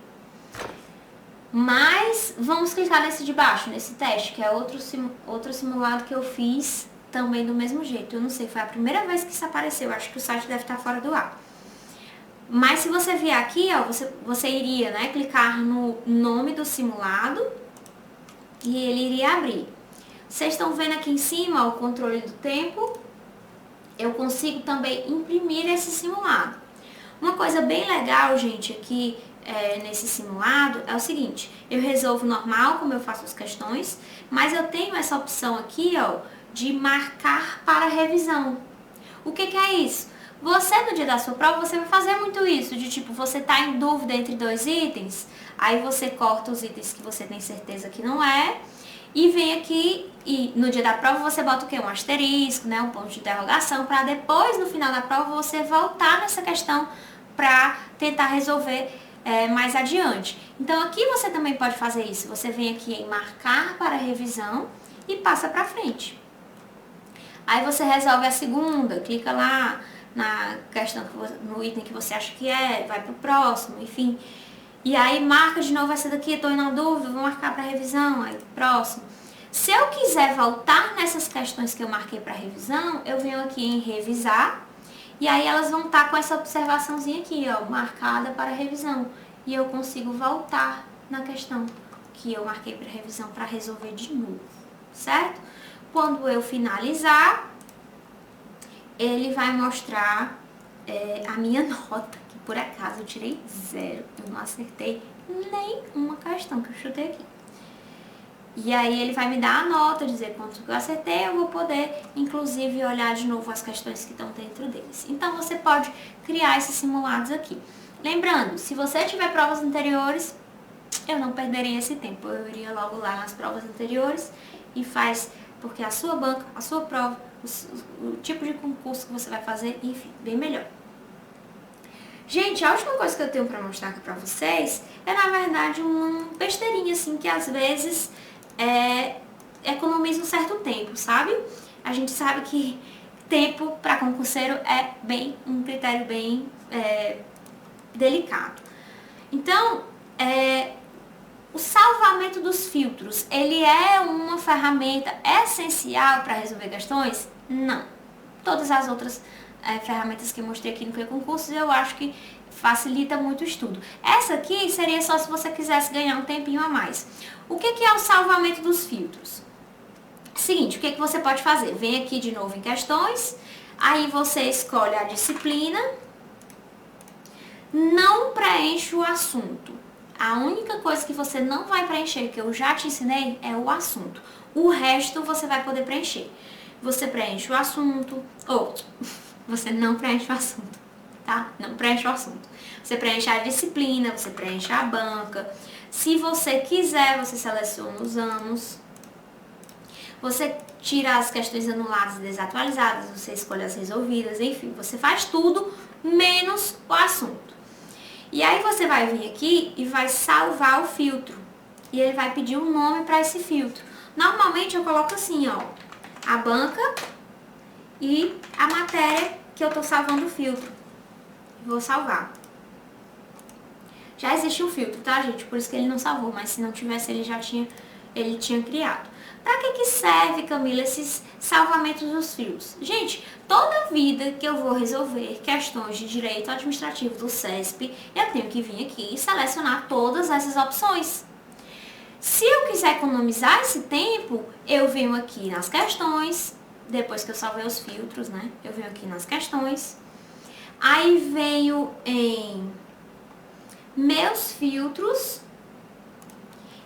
Speaker 1: Mas vamos clicar nesse de baixo, nesse teste, que é outro simulado que eu fiz também do mesmo jeito. Eu não sei, foi a primeira vez que isso apareceu. Acho que o site deve estar fora do ar. Mas se você vier aqui, ó, você iria, né, clicar no nome do simulado e ele iria abrir. Vocês estão vendo aqui em cima o controle do tempo? Eu consigo também imprimir esse simulado. Uma coisa bem legal, gente, aqui nesse simulado é o seguinte: eu resolvo normal, como eu faço as questões, mas eu tenho essa opção aqui, ó, de marcar para revisão. O que é isso? Você, no dia da sua prova, você vai fazer muito isso, de tipo, você tá em dúvida entre 2 itens, aí você corta os itens que você tem certeza que não é, e vem aqui e no dia da prova você bota o quê? Um asterisco, né? Um ponto de interrogação, para depois, no final da prova, você voltar nessa questão para tentar resolver mais adiante. Então, aqui você também pode fazer isso. Você vem aqui em marcar para revisão e passa para frente. Aí você resolve a segunda, clica lá, na questão, no item que você acha que vai pro próximo, enfim. E aí marca de novo essa daqui, tô na dúvida, vou marcar para revisão, aí próximo. Se eu quiser voltar nessas questões que eu marquei para revisão, eu venho aqui em revisar, e aí elas vão estar com essa observaçãozinha aqui, ó, marcada para revisão. E eu consigo voltar na questão que eu marquei para revisão para resolver de novo, certo? Quando eu finalizar, ele vai mostrar a minha nota, que por acaso eu tirei 0. Eu não acertei nenhuma questão que eu chutei aqui. E aí ele vai me dar a nota, dizer quanto que eu acertei, eu vou poder, inclusive, olhar de novo as questões que estão dentro deles. Então, você pode criar esses simulados aqui. Lembrando, se você tiver provas anteriores, eu não perderia esse tempo. Eu iria logo lá nas provas anteriores e faz, porque a sua banca, a sua prova, o tipo de concurso que você vai fazer, enfim, bem melhor. Gente, a última coisa que eu tenho pra mostrar aqui pra vocês é, na verdade, uma besteirinha, assim, que às vezes economiza um certo tempo, sabe? A gente sabe que tempo para concurseiro é um critério bem delicado. Então, o salvamento dos filtros, ele é uma ferramenta essencial para resolver questões? Não. Todas as outras ferramentas que eu mostrei aqui no Que Concursos, eu acho que facilita muito o estudo. Essa aqui seria só se você quisesse ganhar um tempinho a mais. O que é o salvamento dos filtros? Seguinte, o que você pode fazer? Vem aqui de novo em questões, aí você escolhe a disciplina, não preenche o assunto. A única coisa que você não vai preencher, que eu já te ensinei, é o assunto. O resto você vai poder preencher. Você preenche o assunto, ou você não preenche o assunto, tá? Não preenche o assunto. Você preenche a disciplina, você preenche a banca. Se você quiser, você seleciona os anos. Você tira as questões anuladas e desatualizadas, você escolhe as resolvidas, enfim, você faz tudo menos o assunto. E aí você vai vir aqui e vai salvar o filtro. E ele vai pedir um nome para esse filtro. Normalmente eu coloco assim, ó, a banca e a matéria que eu tô salvando o filtro. Vou salvar. Já existe um filtro, tá, gente? Por isso que ele não salvou, mas se não tivesse, ele tinha criado. Pra que serve, Camila, esses salvamentos dos filtros? Gente, toda vida que eu vou resolver questões de direito administrativo do CESP, eu tenho que vir aqui e selecionar todas essas opções. Se eu quiser economizar esse tempo, eu venho aqui nas questões, depois que eu salvei os filtros, né? Eu venho aqui nas questões, aí venho em meus filtros,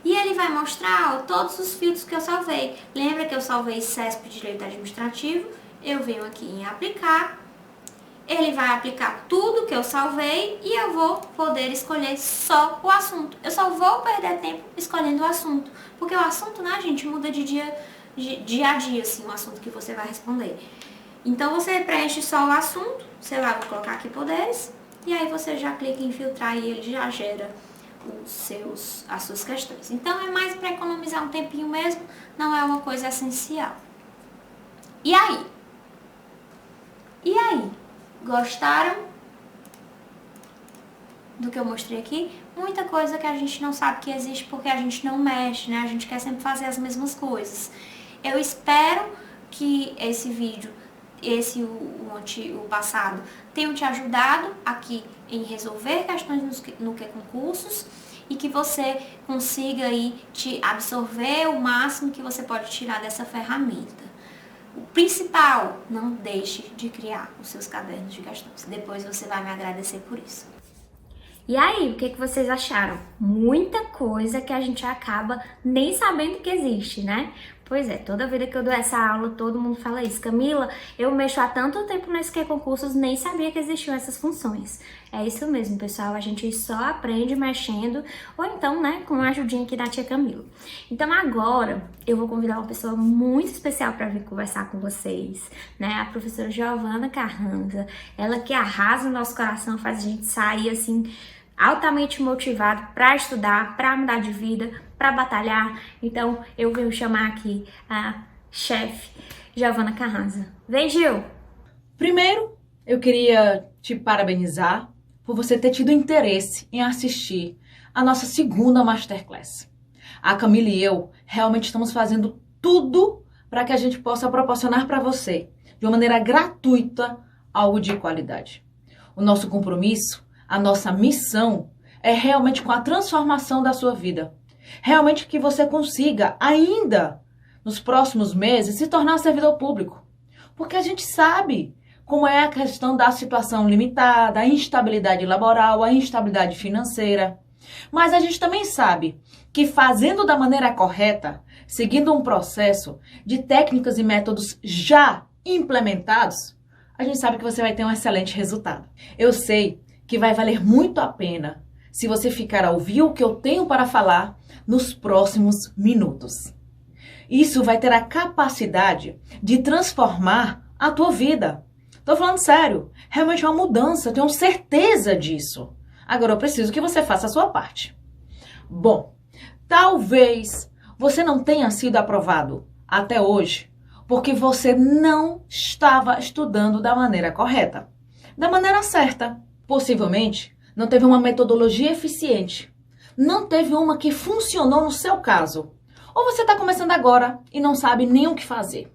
Speaker 1: e ele vai mostrar, ó, todos os filtros que eu salvei. Lembra que eu salvei CESP Direito Administrativo? Eu venho aqui em aplicar. Ele vai aplicar tudo que eu salvei e eu vou poder escolher só o assunto. Eu só vou perder tempo escolhendo o assunto. Porque o assunto, né, gente, muda de dia a dia, assim, o assunto que você vai responder. Então, você preenche só o assunto. Sei lá, vou colocar aqui poderes. E aí você já clica em filtrar e ele já gera as suas questões. Então é mais para economizar um tempinho mesmo, não é uma coisa essencial. E aí? Gostaram do que eu mostrei aqui? Muita coisa que a gente não sabe que existe porque a gente não mexe, né? A gente quer sempre fazer as mesmas coisas. Eu espero que esse vídeo, o passado, tenham te ajudado aqui em resolver questões no Que Concursos e que você consiga aí te absorver o máximo que você pode tirar dessa ferramenta. O principal, não deixe de criar os seus cadernos de questões. Depois você vai me agradecer por isso. E aí, o que vocês acharam? Muita coisa que a gente acaba nem sabendo que existe, né? Pois é, toda vida que eu dou essa aula, todo mundo fala isso. Camila, eu mexo há tanto tempo nesse Que Concursos, nem sabia que existiam essas funções. É isso mesmo, pessoal, a gente só aprende mexendo, ou então, né, com a ajudinha aqui da tia Camila. Então agora, eu vou convidar uma pessoa muito especial para vir conversar com vocês, né? A professora Giovana Carranza, ela que arrasa no nosso coração, faz a gente sair, assim, altamente motivado para estudar, para mudar de vida, para batalhar. Então eu venho chamar aqui a chefe Giovana Carranza. Vem, Gil!
Speaker 2: Primeiro, eu queria te parabenizar por você ter tido interesse em assistir a nossa segunda Masterclass. A Camila e eu realmente estamos fazendo tudo para que a gente possa proporcionar para você, de uma maneira gratuita, algo de qualidade. O nosso compromisso, a nossa missão é realmente com a transformação da sua vida. Realmente que você consiga, ainda nos próximos meses, se tornar servidor público. Porque a gente sabe como é a questão da situação limitada, a instabilidade laboral, a instabilidade financeira. Mas a gente também sabe que fazendo da maneira correta, seguindo um processo de técnicas e métodos já implementados, a gente sabe que você vai ter um excelente resultado. Eu sei que vai valer muito a pena se você ficar a ouvir o que eu tenho para falar nos próximos minutos. Isso vai ter a capacidade de transformar a tua vida. Tô falando sério, realmente é uma mudança, eu tenho certeza disso. Agora eu preciso que você faça a sua parte. Bom, talvez você não tenha sido aprovado até hoje porque você não estava estudando da maneira correta, da maneira certa. Possivelmente não teve uma metodologia eficiente, não teve uma que funcionou no seu caso. Ou você está começando agora e não sabe nem o que fazer.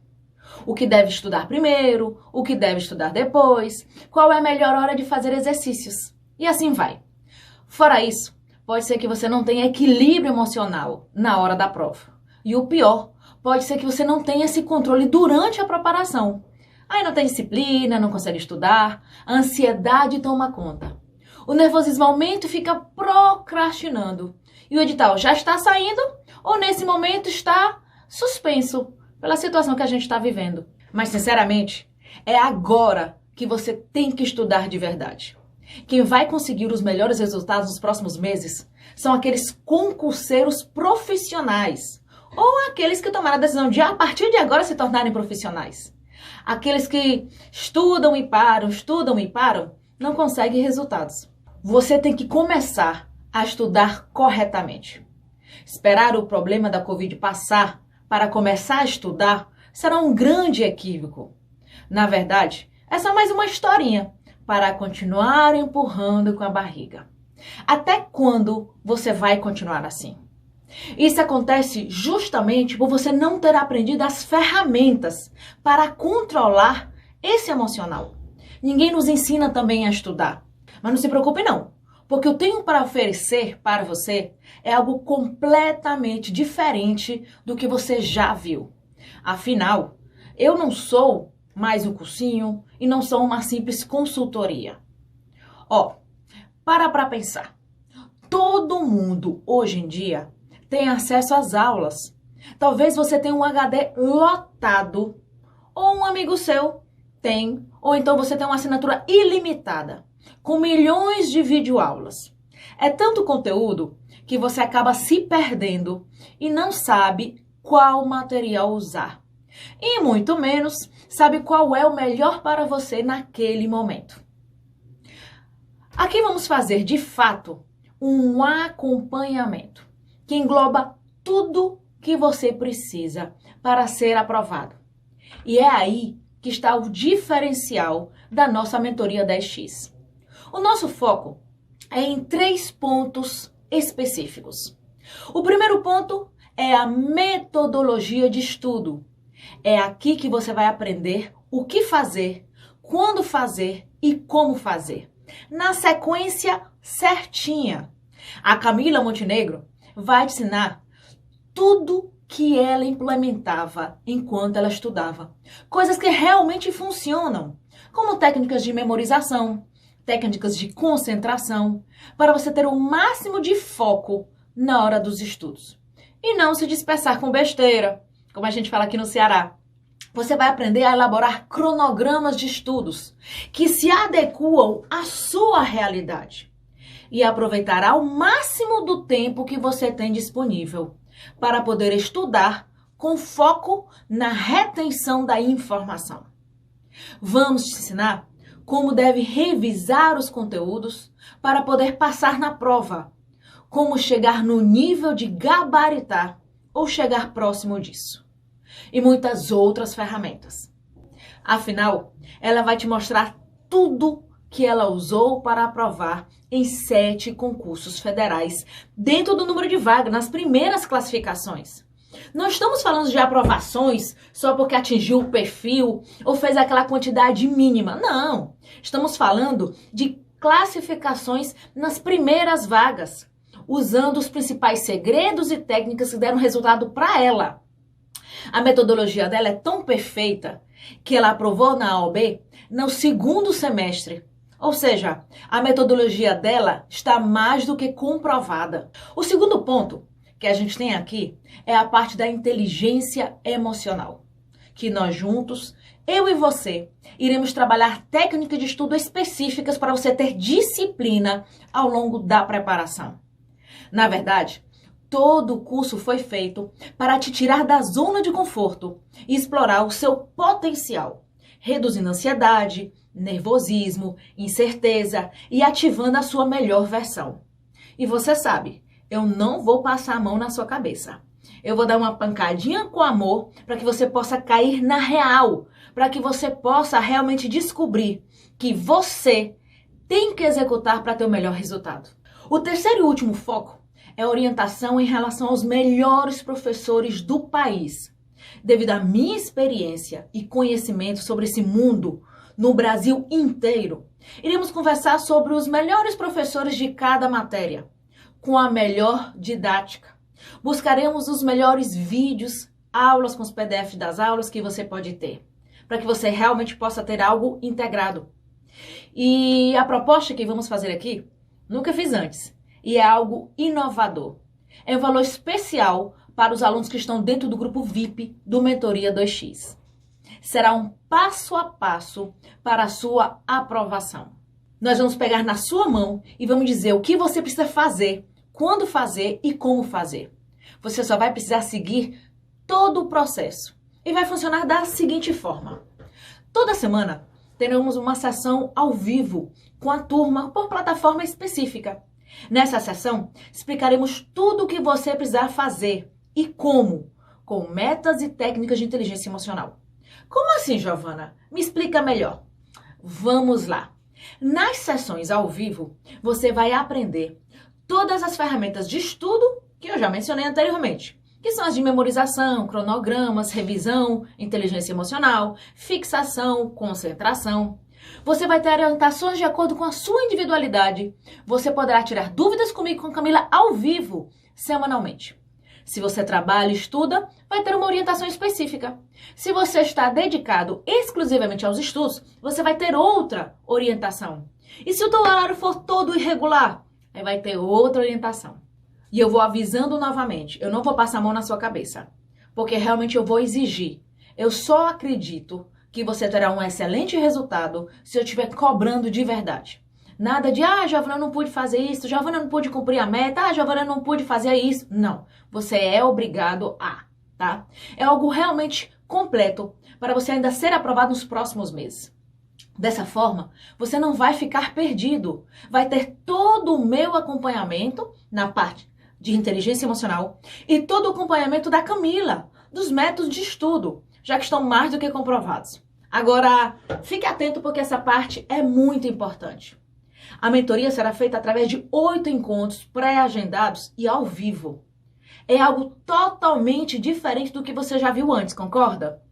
Speaker 2: O que deve estudar primeiro, o que deve estudar depois, qual é a melhor hora de fazer exercícios. E assim vai. Fora isso, pode ser que você não tenha equilíbrio emocional na hora da prova. E o pior, pode ser que você não tenha esse controle durante a preparação. Aí não tem disciplina, não consegue estudar, a ansiedade toma conta. O nervosismo aumenta e fica procrastinando. E o edital já está saindo ou nesse momento está suspenso pela situação que a gente está vivendo. Mas, sinceramente, é agora que você tem que estudar de verdade. Quem vai conseguir os melhores resultados nos próximos meses são aqueles concurseiros profissionais ou aqueles que tomaram a decisão de, a partir de agora, se tornarem profissionais. Aqueles que estudam e param, não conseguem resultados. Você tem que começar a estudar corretamente. Esperar o problema da Covid passar para começar a estudar será um grande equívoco. Na verdade, é só mais uma historinha para continuar empurrando com a barriga. Até quando você vai continuar assim? Isso acontece justamente por você não ter aprendido as ferramentas para controlar esse emocional. Ninguém nos ensina também a estudar. Mas não se preocupe não, porque eu tenho para oferecer para você é algo completamente diferente do que você já viu. Afinal, eu não sou mais um cursinho e não sou uma simples consultoria. Ó, para pensar. Todo mundo hoje em dia tem acesso às aulas. Talvez você tenha um HD lotado, ou um amigo seu tem, ou então você tem uma assinatura ilimitada, com milhões de videoaulas. É tanto conteúdo que você acaba se perdendo e não sabe qual material usar. E muito menos sabe qual é o melhor para você naquele momento. Aqui vamos fazer, de fato, um acompanhamento que engloba tudo que você precisa para ser aprovado. E é aí que está o diferencial da nossa mentoria 10X. O nosso foco é em 3 pontos específicos. O primeiro ponto é a metodologia de estudo. É aqui que você vai aprender o que fazer, quando fazer e como fazer, na sequência certinha. A Camila Montenegro vai te ensinar tudo que ela implementava enquanto ela estudava. Coisas que realmente funcionam, como técnicas de memorização, técnicas de concentração, para você ter o máximo de foco na hora dos estudos. E não se dispersar com besteira, como a gente fala aqui no Ceará. Você vai aprender a elaborar cronogramas de estudos que se adequam à sua realidade e aproveitar ao máximo do tempo que você tem disponível para poder estudar com foco na retenção da informação. Vamos te ensinar como deve revisar os conteúdos para poder passar na prova, como chegar no nível de gabaritar ou chegar próximo disso, e muitas outras ferramentas. Afinal, ela vai te mostrar tudo que ela usou para aprovar em 7 concursos federais, dentro do número de vagas, nas primeiras classificações. Não estamos falando de aprovações só porque atingiu o perfil ou fez aquela quantidade mínima. Não. Estamos falando de classificações nas primeiras vagas, usando os principais segredos e técnicas que deram resultado para ela. A metodologia dela é tão perfeita que ela aprovou na AOB no 2º semestre. Ou seja, a metodologia dela está mais do que comprovada. O segundo ponto que a gente tem aqui é a parte da inteligência emocional, que nós juntos, eu e você, iremos trabalhar técnicas de estudo específicas para você ter disciplina ao longo da preparação. Na verdade, todo o curso foi feito para te tirar da zona de conforto e explorar o seu potencial, reduzindo ansiedade, nervosismo, incerteza e ativando a sua melhor versão. E você sabe, eu não vou passar a mão na sua cabeça. Eu vou dar uma pancadinha com amor para que você possa cair na real, para que você possa realmente descobrir que você tem que executar para ter o melhor resultado. O terceiro e último foco é orientação em relação aos melhores professores do país. Devido à minha experiência e conhecimento sobre esse mundo no Brasil inteiro, iremos conversar sobre os melhores professores de cada matéria, com a melhor didática. Buscaremos os melhores vídeos, aulas com os PDFs das aulas que você pode ter, para que você realmente possa ter algo integrado. E a proposta que vamos fazer aqui, nunca fiz antes, e é algo inovador. É um valor especial para os alunos que estão dentro do grupo VIP do Mentoria 2X. Será um passo a passo para a sua aprovação. Nós vamos pegar na sua mão e vamos dizer o que você precisa fazer, quando fazer e como fazer. Você só vai precisar seguir todo o processo. E vai funcionar da seguinte forma. Toda semana teremos uma sessão ao vivo com a turma por plataforma específica. Nessa sessão, explicaremos tudo o que você precisar fazer e como, com metas e técnicas de inteligência emocional. Como assim, Giovana? Me explica melhor. Vamos lá. Nas sessões ao vivo, você vai aprender todas as ferramentas de estudo que eu já mencionei anteriormente, que são as de memorização, cronogramas, revisão, inteligência emocional, fixação, concentração. Você vai ter orientações de acordo com a sua individualidade. Você poderá tirar dúvidas comigo, com Camila, ao vivo, semanalmente. Se você trabalha e estuda, vai ter uma orientação específica. Se você está dedicado exclusivamente aos estudos, você vai ter outra orientação. E se o teu horário for todo irregular, aí vai ter outra orientação. E eu vou avisando novamente, eu não vou passar a mão na sua cabeça, porque realmente eu vou exigir. Eu só acredito que você terá um excelente resultado se eu estiver cobrando de verdade. Nada de, Giovana, eu não pude fazer isso, Giovana, eu não pude cumprir a meta, Giovana, eu não pude fazer isso. Não, você é obrigado a, tá? É algo realmente completo para você ainda ser aprovado nos próximos meses. Dessa forma, você não vai ficar perdido. Vai ter todo o meu acompanhamento na parte de inteligência emocional e todo o acompanhamento da Camila, dos métodos de estudo, já que estão mais do que comprovados. Agora, fique atento porque essa parte é muito importante. A mentoria será feita através de 8 encontros pré-agendados e ao vivo. É algo totalmente diferente do que você já viu antes, concorda?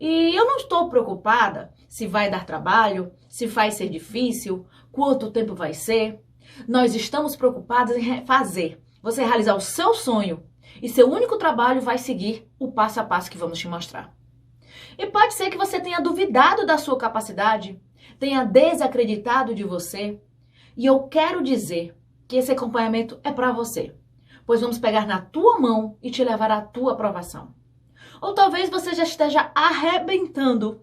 Speaker 2: E eu não estou preocupada se vai dar trabalho, se vai ser difícil, quanto tempo vai ser. Nós estamos preocupados em fazer você realizar o seu sonho e seu único trabalho vai seguir o passo a passo que vamos te mostrar. E pode ser que você tenha duvidado da sua capacidade, tenha desacreditado de você. E eu quero dizer que esse acompanhamento é para você, pois vamos pegar na tua mão e te levar à tua aprovação. Ou talvez você já esteja arrebentando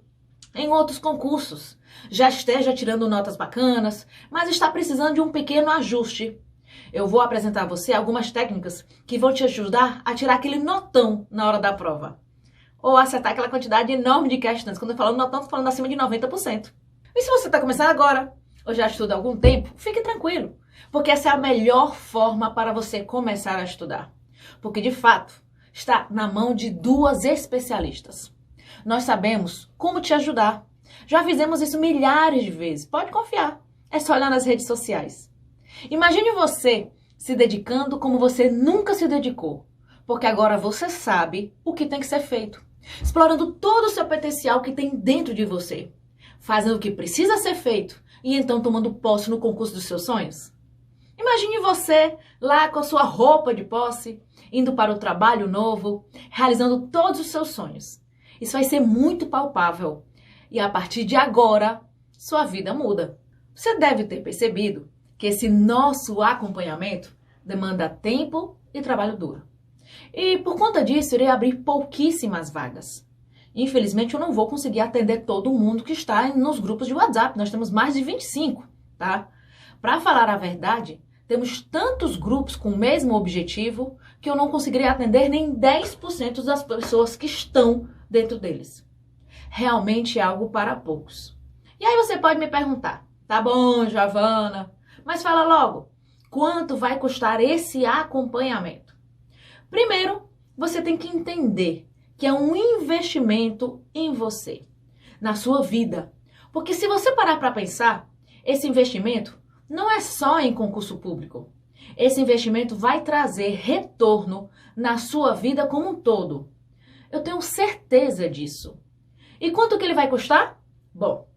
Speaker 2: em outros concursos, já esteja tirando notas bacanas, mas está precisando de um pequeno ajuste. Eu vou apresentar a você algumas técnicas que vão te ajudar a tirar aquele notão na hora da prova. Ou acertar aquela quantidade enorme de questões. Quando eu falo notão, estou falando acima de 90%. E se você está começando agora, ou já estuda há algum tempo, fique tranquilo. Porque essa é a melhor forma para você começar a estudar. Porque, de fato, está na mão de 2 especialistas. Nós sabemos como te ajudar. Já fizemos isso milhares de vezes, pode confiar. É só olhar nas redes sociais. Imagine você se dedicando como você nunca se dedicou, porque agora você sabe o que tem que ser feito, explorando todo o seu potencial que tem dentro de você, fazendo o que precisa ser feito e então tomando posse no concurso dos seus sonhos. Imagine você lá com a sua roupa de posse, indo para o trabalho novo, realizando todos os seus sonhos. Isso vai ser muito palpável e a partir de agora, sua vida muda. Você deve ter percebido que esse nosso acompanhamento demanda tempo e trabalho duro. E por conta disso, irei abrir pouquíssimas vagas. Infelizmente, eu não vou conseguir atender todo mundo que está nos grupos de WhatsApp. Nós temos mais de 25, tá? Para falar a verdade, temos tantos grupos com o mesmo objetivo que eu não conseguirei atender nem 10% das pessoas que estão dentro deles. Realmente é algo para poucos. E aí você pode me perguntar, tá bom, Giovana, mas fala logo, quanto vai custar esse acompanhamento? Primeiro, você tem que entender que é um investimento em você, na sua vida. Porque se você parar para pensar, esse investimento não é só em concurso público. Esse investimento vai trazer retorno na sua vida como um todo. Eu tenho certeza disso. E quanto que ele vai custar? Bom,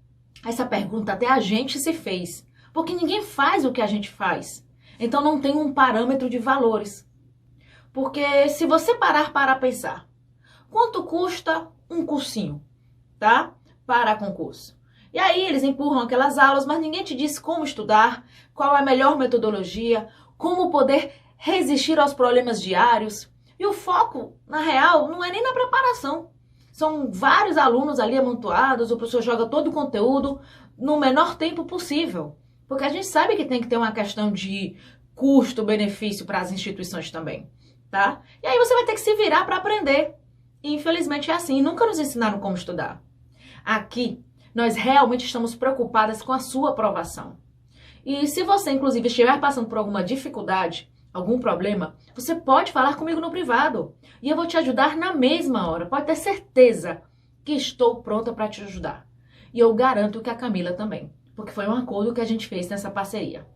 Speaker 2: essa pergunta até a gente se fez, porque ninguém faz o que a gente faz. Então não tem um parâmetro de valores. Porque se você parar para pensar, quanto custa um cursinho, tá? Para concurso. E aí eles empurram aquelas aulas, mas ninguém te diz como estudar, qual é a melhor metodologia, como poder resistir aos problemas diários. E o foco, na real, não é nem na preparação. São vários alunos ali amontoados, o professor joga todo o conteúdo no menor tempo possível. Porque a gente sabe que tem que ter uma questão de custo-benefício para as instituições também, tá? E aí você vai ter que se virar para aprender. E infelizmente é assim, nunca nos ensinaram como estudar. Aqui, nós realmente estamos preocupadas com a sua aprovação. E se você, inclusive, estiver passando por alguma dificuldade, algum problema, você pode falar comigo no privado. E eu vou te ajudar na mesma hora. Pode ter certeza que estou pronta para te ajudar. E eu garanto que a Camila também, porque foi um acordo que a gente fez nessa parceria.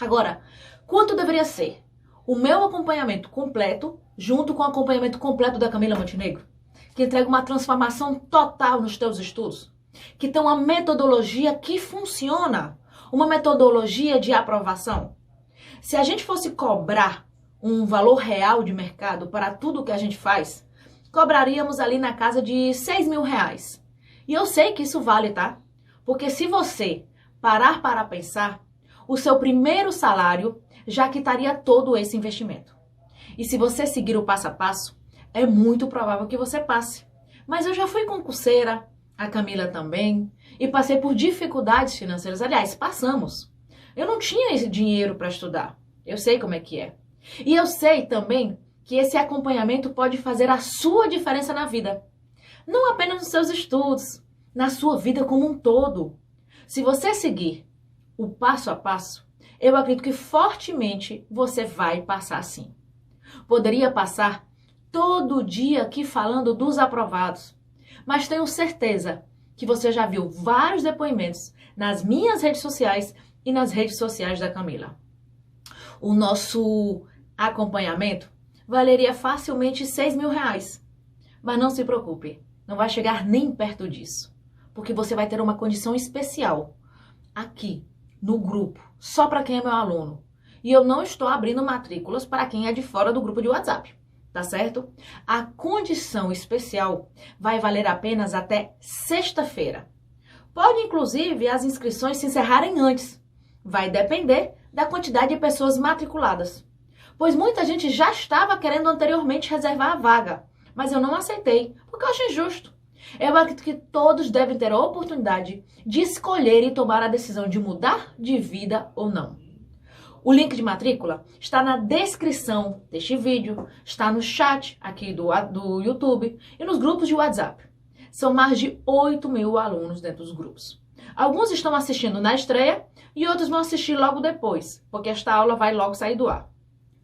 Speaker 2: Agora, quanto deveria ser o meu acompanhamento completo, junto com o acompanhamento completo da Camila Montenegro, que entrega uma transformação total nos teus estudos, que tem uma metodologia que funciona, uma metodologia de aprovação? Se a gente fosse cobrar um valor real de mercado para tudo que a gente faz, cobraríamos ali na casa de 6 mil reais. E eu sei que isso vale, tá? Porque se você parar para pensar, o seu primeiro salário já quitaria todo esse investimento. E se você seguir o passo a passo, é muito provável que você passe. Mas eu já fui concurseira, a Camila também, e passei por dificuldades financeiras. Aliás, passamos. Eu não tinha esse dinheiro para estudar. Eu sei como é que é. E eu sei também que esse acompanhamento pode fazer a sua diferença na vida. Não apenas nos seus estudos, na sua vida como um todo. Se você seguir o passo a passo, eu acredito que fortemente você vai passar sim. Poderia passar todo dia aqui falando dos aprovados, mas tenho certeza que você já viu vários depoimentos nas minhas redes sociais e nas redes sociais da Camila. O nosso acompanhamento valeria facilmente 6 mil reais. Mas não se preocupe, não vai chegar nem perto disso, porque você vai ter uma condição especial aqui no grupo, só para quem é meu aluno. E eu não estou abrindo matrículas para quem é de fora do grupo de WhatsApp, tá certo? A condição especial vai valer apenas até sexta-feira. Pode, inclusive, as inscrições se encerrarem antes. Vai depender da quantidade de pessoas matriculadas. Pois muita gente já estava querendo anteriormente reservar a vaga, mas eu não aceitei, porque eu acho injusto. Eu acredito que todos devem ter a oportunidade de escolher e tomar a decisão de mudar de vida ou não. O link de matrícula está na descrição deste vídeo, está no chat aqui do YouTube e nos grupos de WhatsApp. São mais de 8 mil alunos dentro dos grupos. Alguns estão assistindo na estreia e outros vão assistir logo depois, porque esta aula vai logo sair do ar.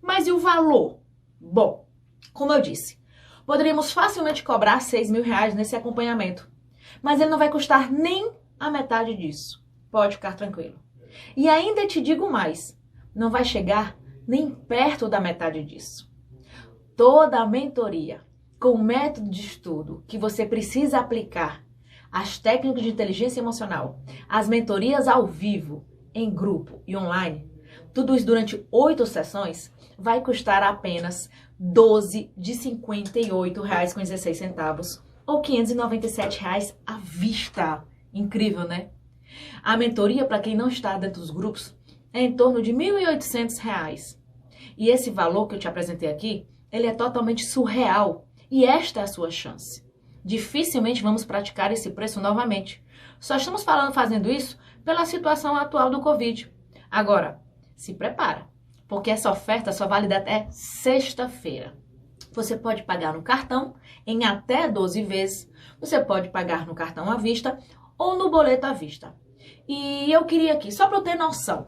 Speaker 2: Mas e o valor? Bom, como eu disse, poderíamos facilmente cobrar 6 mil reais nesse acompanhamento. Mas ele não vai custar nem a metade disso. Pode ficar tranquilo. E ainda te digo mais, não vai chegar nem perto da metade disso. Toda a mentoria com o método de estudo que você precisa aplicar, as técnicas de inteligência emocional, as mentorias ao vivo, em grupo e online, tudo isso durante 8 sessões, vai custar apenas R$ 58,16 ou R$ 597 à vista. Incrível, né? A mentoria, para quem não está dentro dos grupos, é em torno de R$ 1.800. E esse valor que eu te apresentei aqui, ele é totalmente surreal. E esta é a sua chance. Dificilmente vamos praticar esse preço novamente. Só estamos fazendo isso pela situação atual do Covid. Agora, se prepara, porque essa oferta só vale até sexta-feira. Você pode pagar no cartão em até 12 vezes, você pode pagar no cartão à vista ou no boleto à vista. E eu queria aqui, só para eu ter noção,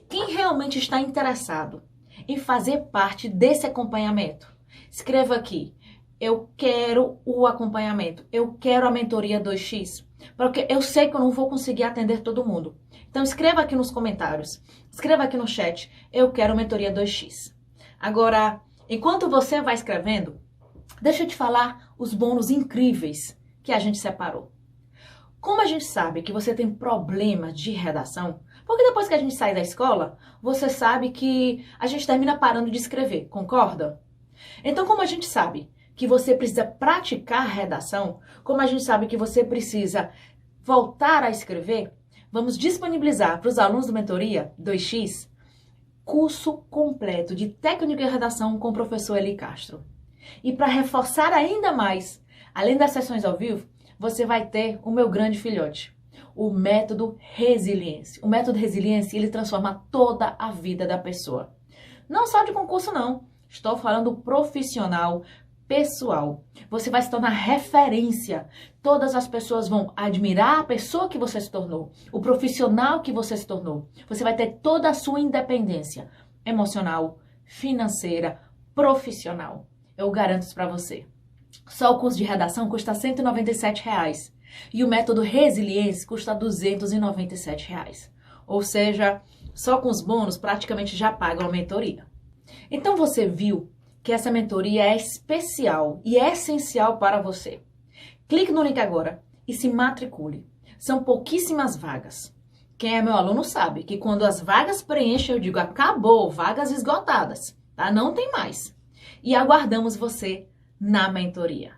Speaker 2: quem realmente está interessado em fazer parte desse acompanhamento, escreva aqui, eu quero o acompanhamento, eu quero a mentoria 2x, porque eu sei que eu não vou conseguir atender todo mundo. Então escreva aqui nos comentários, escreva aqui no chat, eu quero mentoria 2x. Agora, enquanto você vai escrevendo, deixa eu te falar os bônus incríveis que a gente separou. Como a gente sabe que você tem problemas de redação, porque depois que a gente sai da escola, você sabe que a gente termina parando de escrever, concorda? Então, como a gente sabe que você precisa praticar a redação, como a gente sabe que você precisa voltar a escrever, vamos disponibilizar para os alunos do Mentoria 2x curso completo de técnica de redação com o professor Eli Castro. E para reforçar ainda mais, além das sessões ao vivo, você vai ter o meu grande filhote, o método Resiliência. O método Resiliência, ele transforma toda a vida da pessoa. Não só de concurso, não. Estou falando profissional, pessoal. Você vai se tornar referência. Todas as pessoas vão admirar a pessoa que você se tornou, o profissional que você se tornou. Você vai ter toda a sua independência emocional, financeira, profissional. Eu garanto isso para você. Só o curso de redação custa R$ 197 e o método Resiliência custa R$ 297. Ou seja, só com os bônus praticamente já pagam a mentoria. Então você viu que essa mentoria é especial e é essencial para você. Clique no link agora e se matricule. São pouquíssimas vagas. Quem é meu aluno sabe que quando as vagas preenchem, eu digo acabou, vagas esgotadas, tá? Não tem mais. E aguardamos você na mentoria.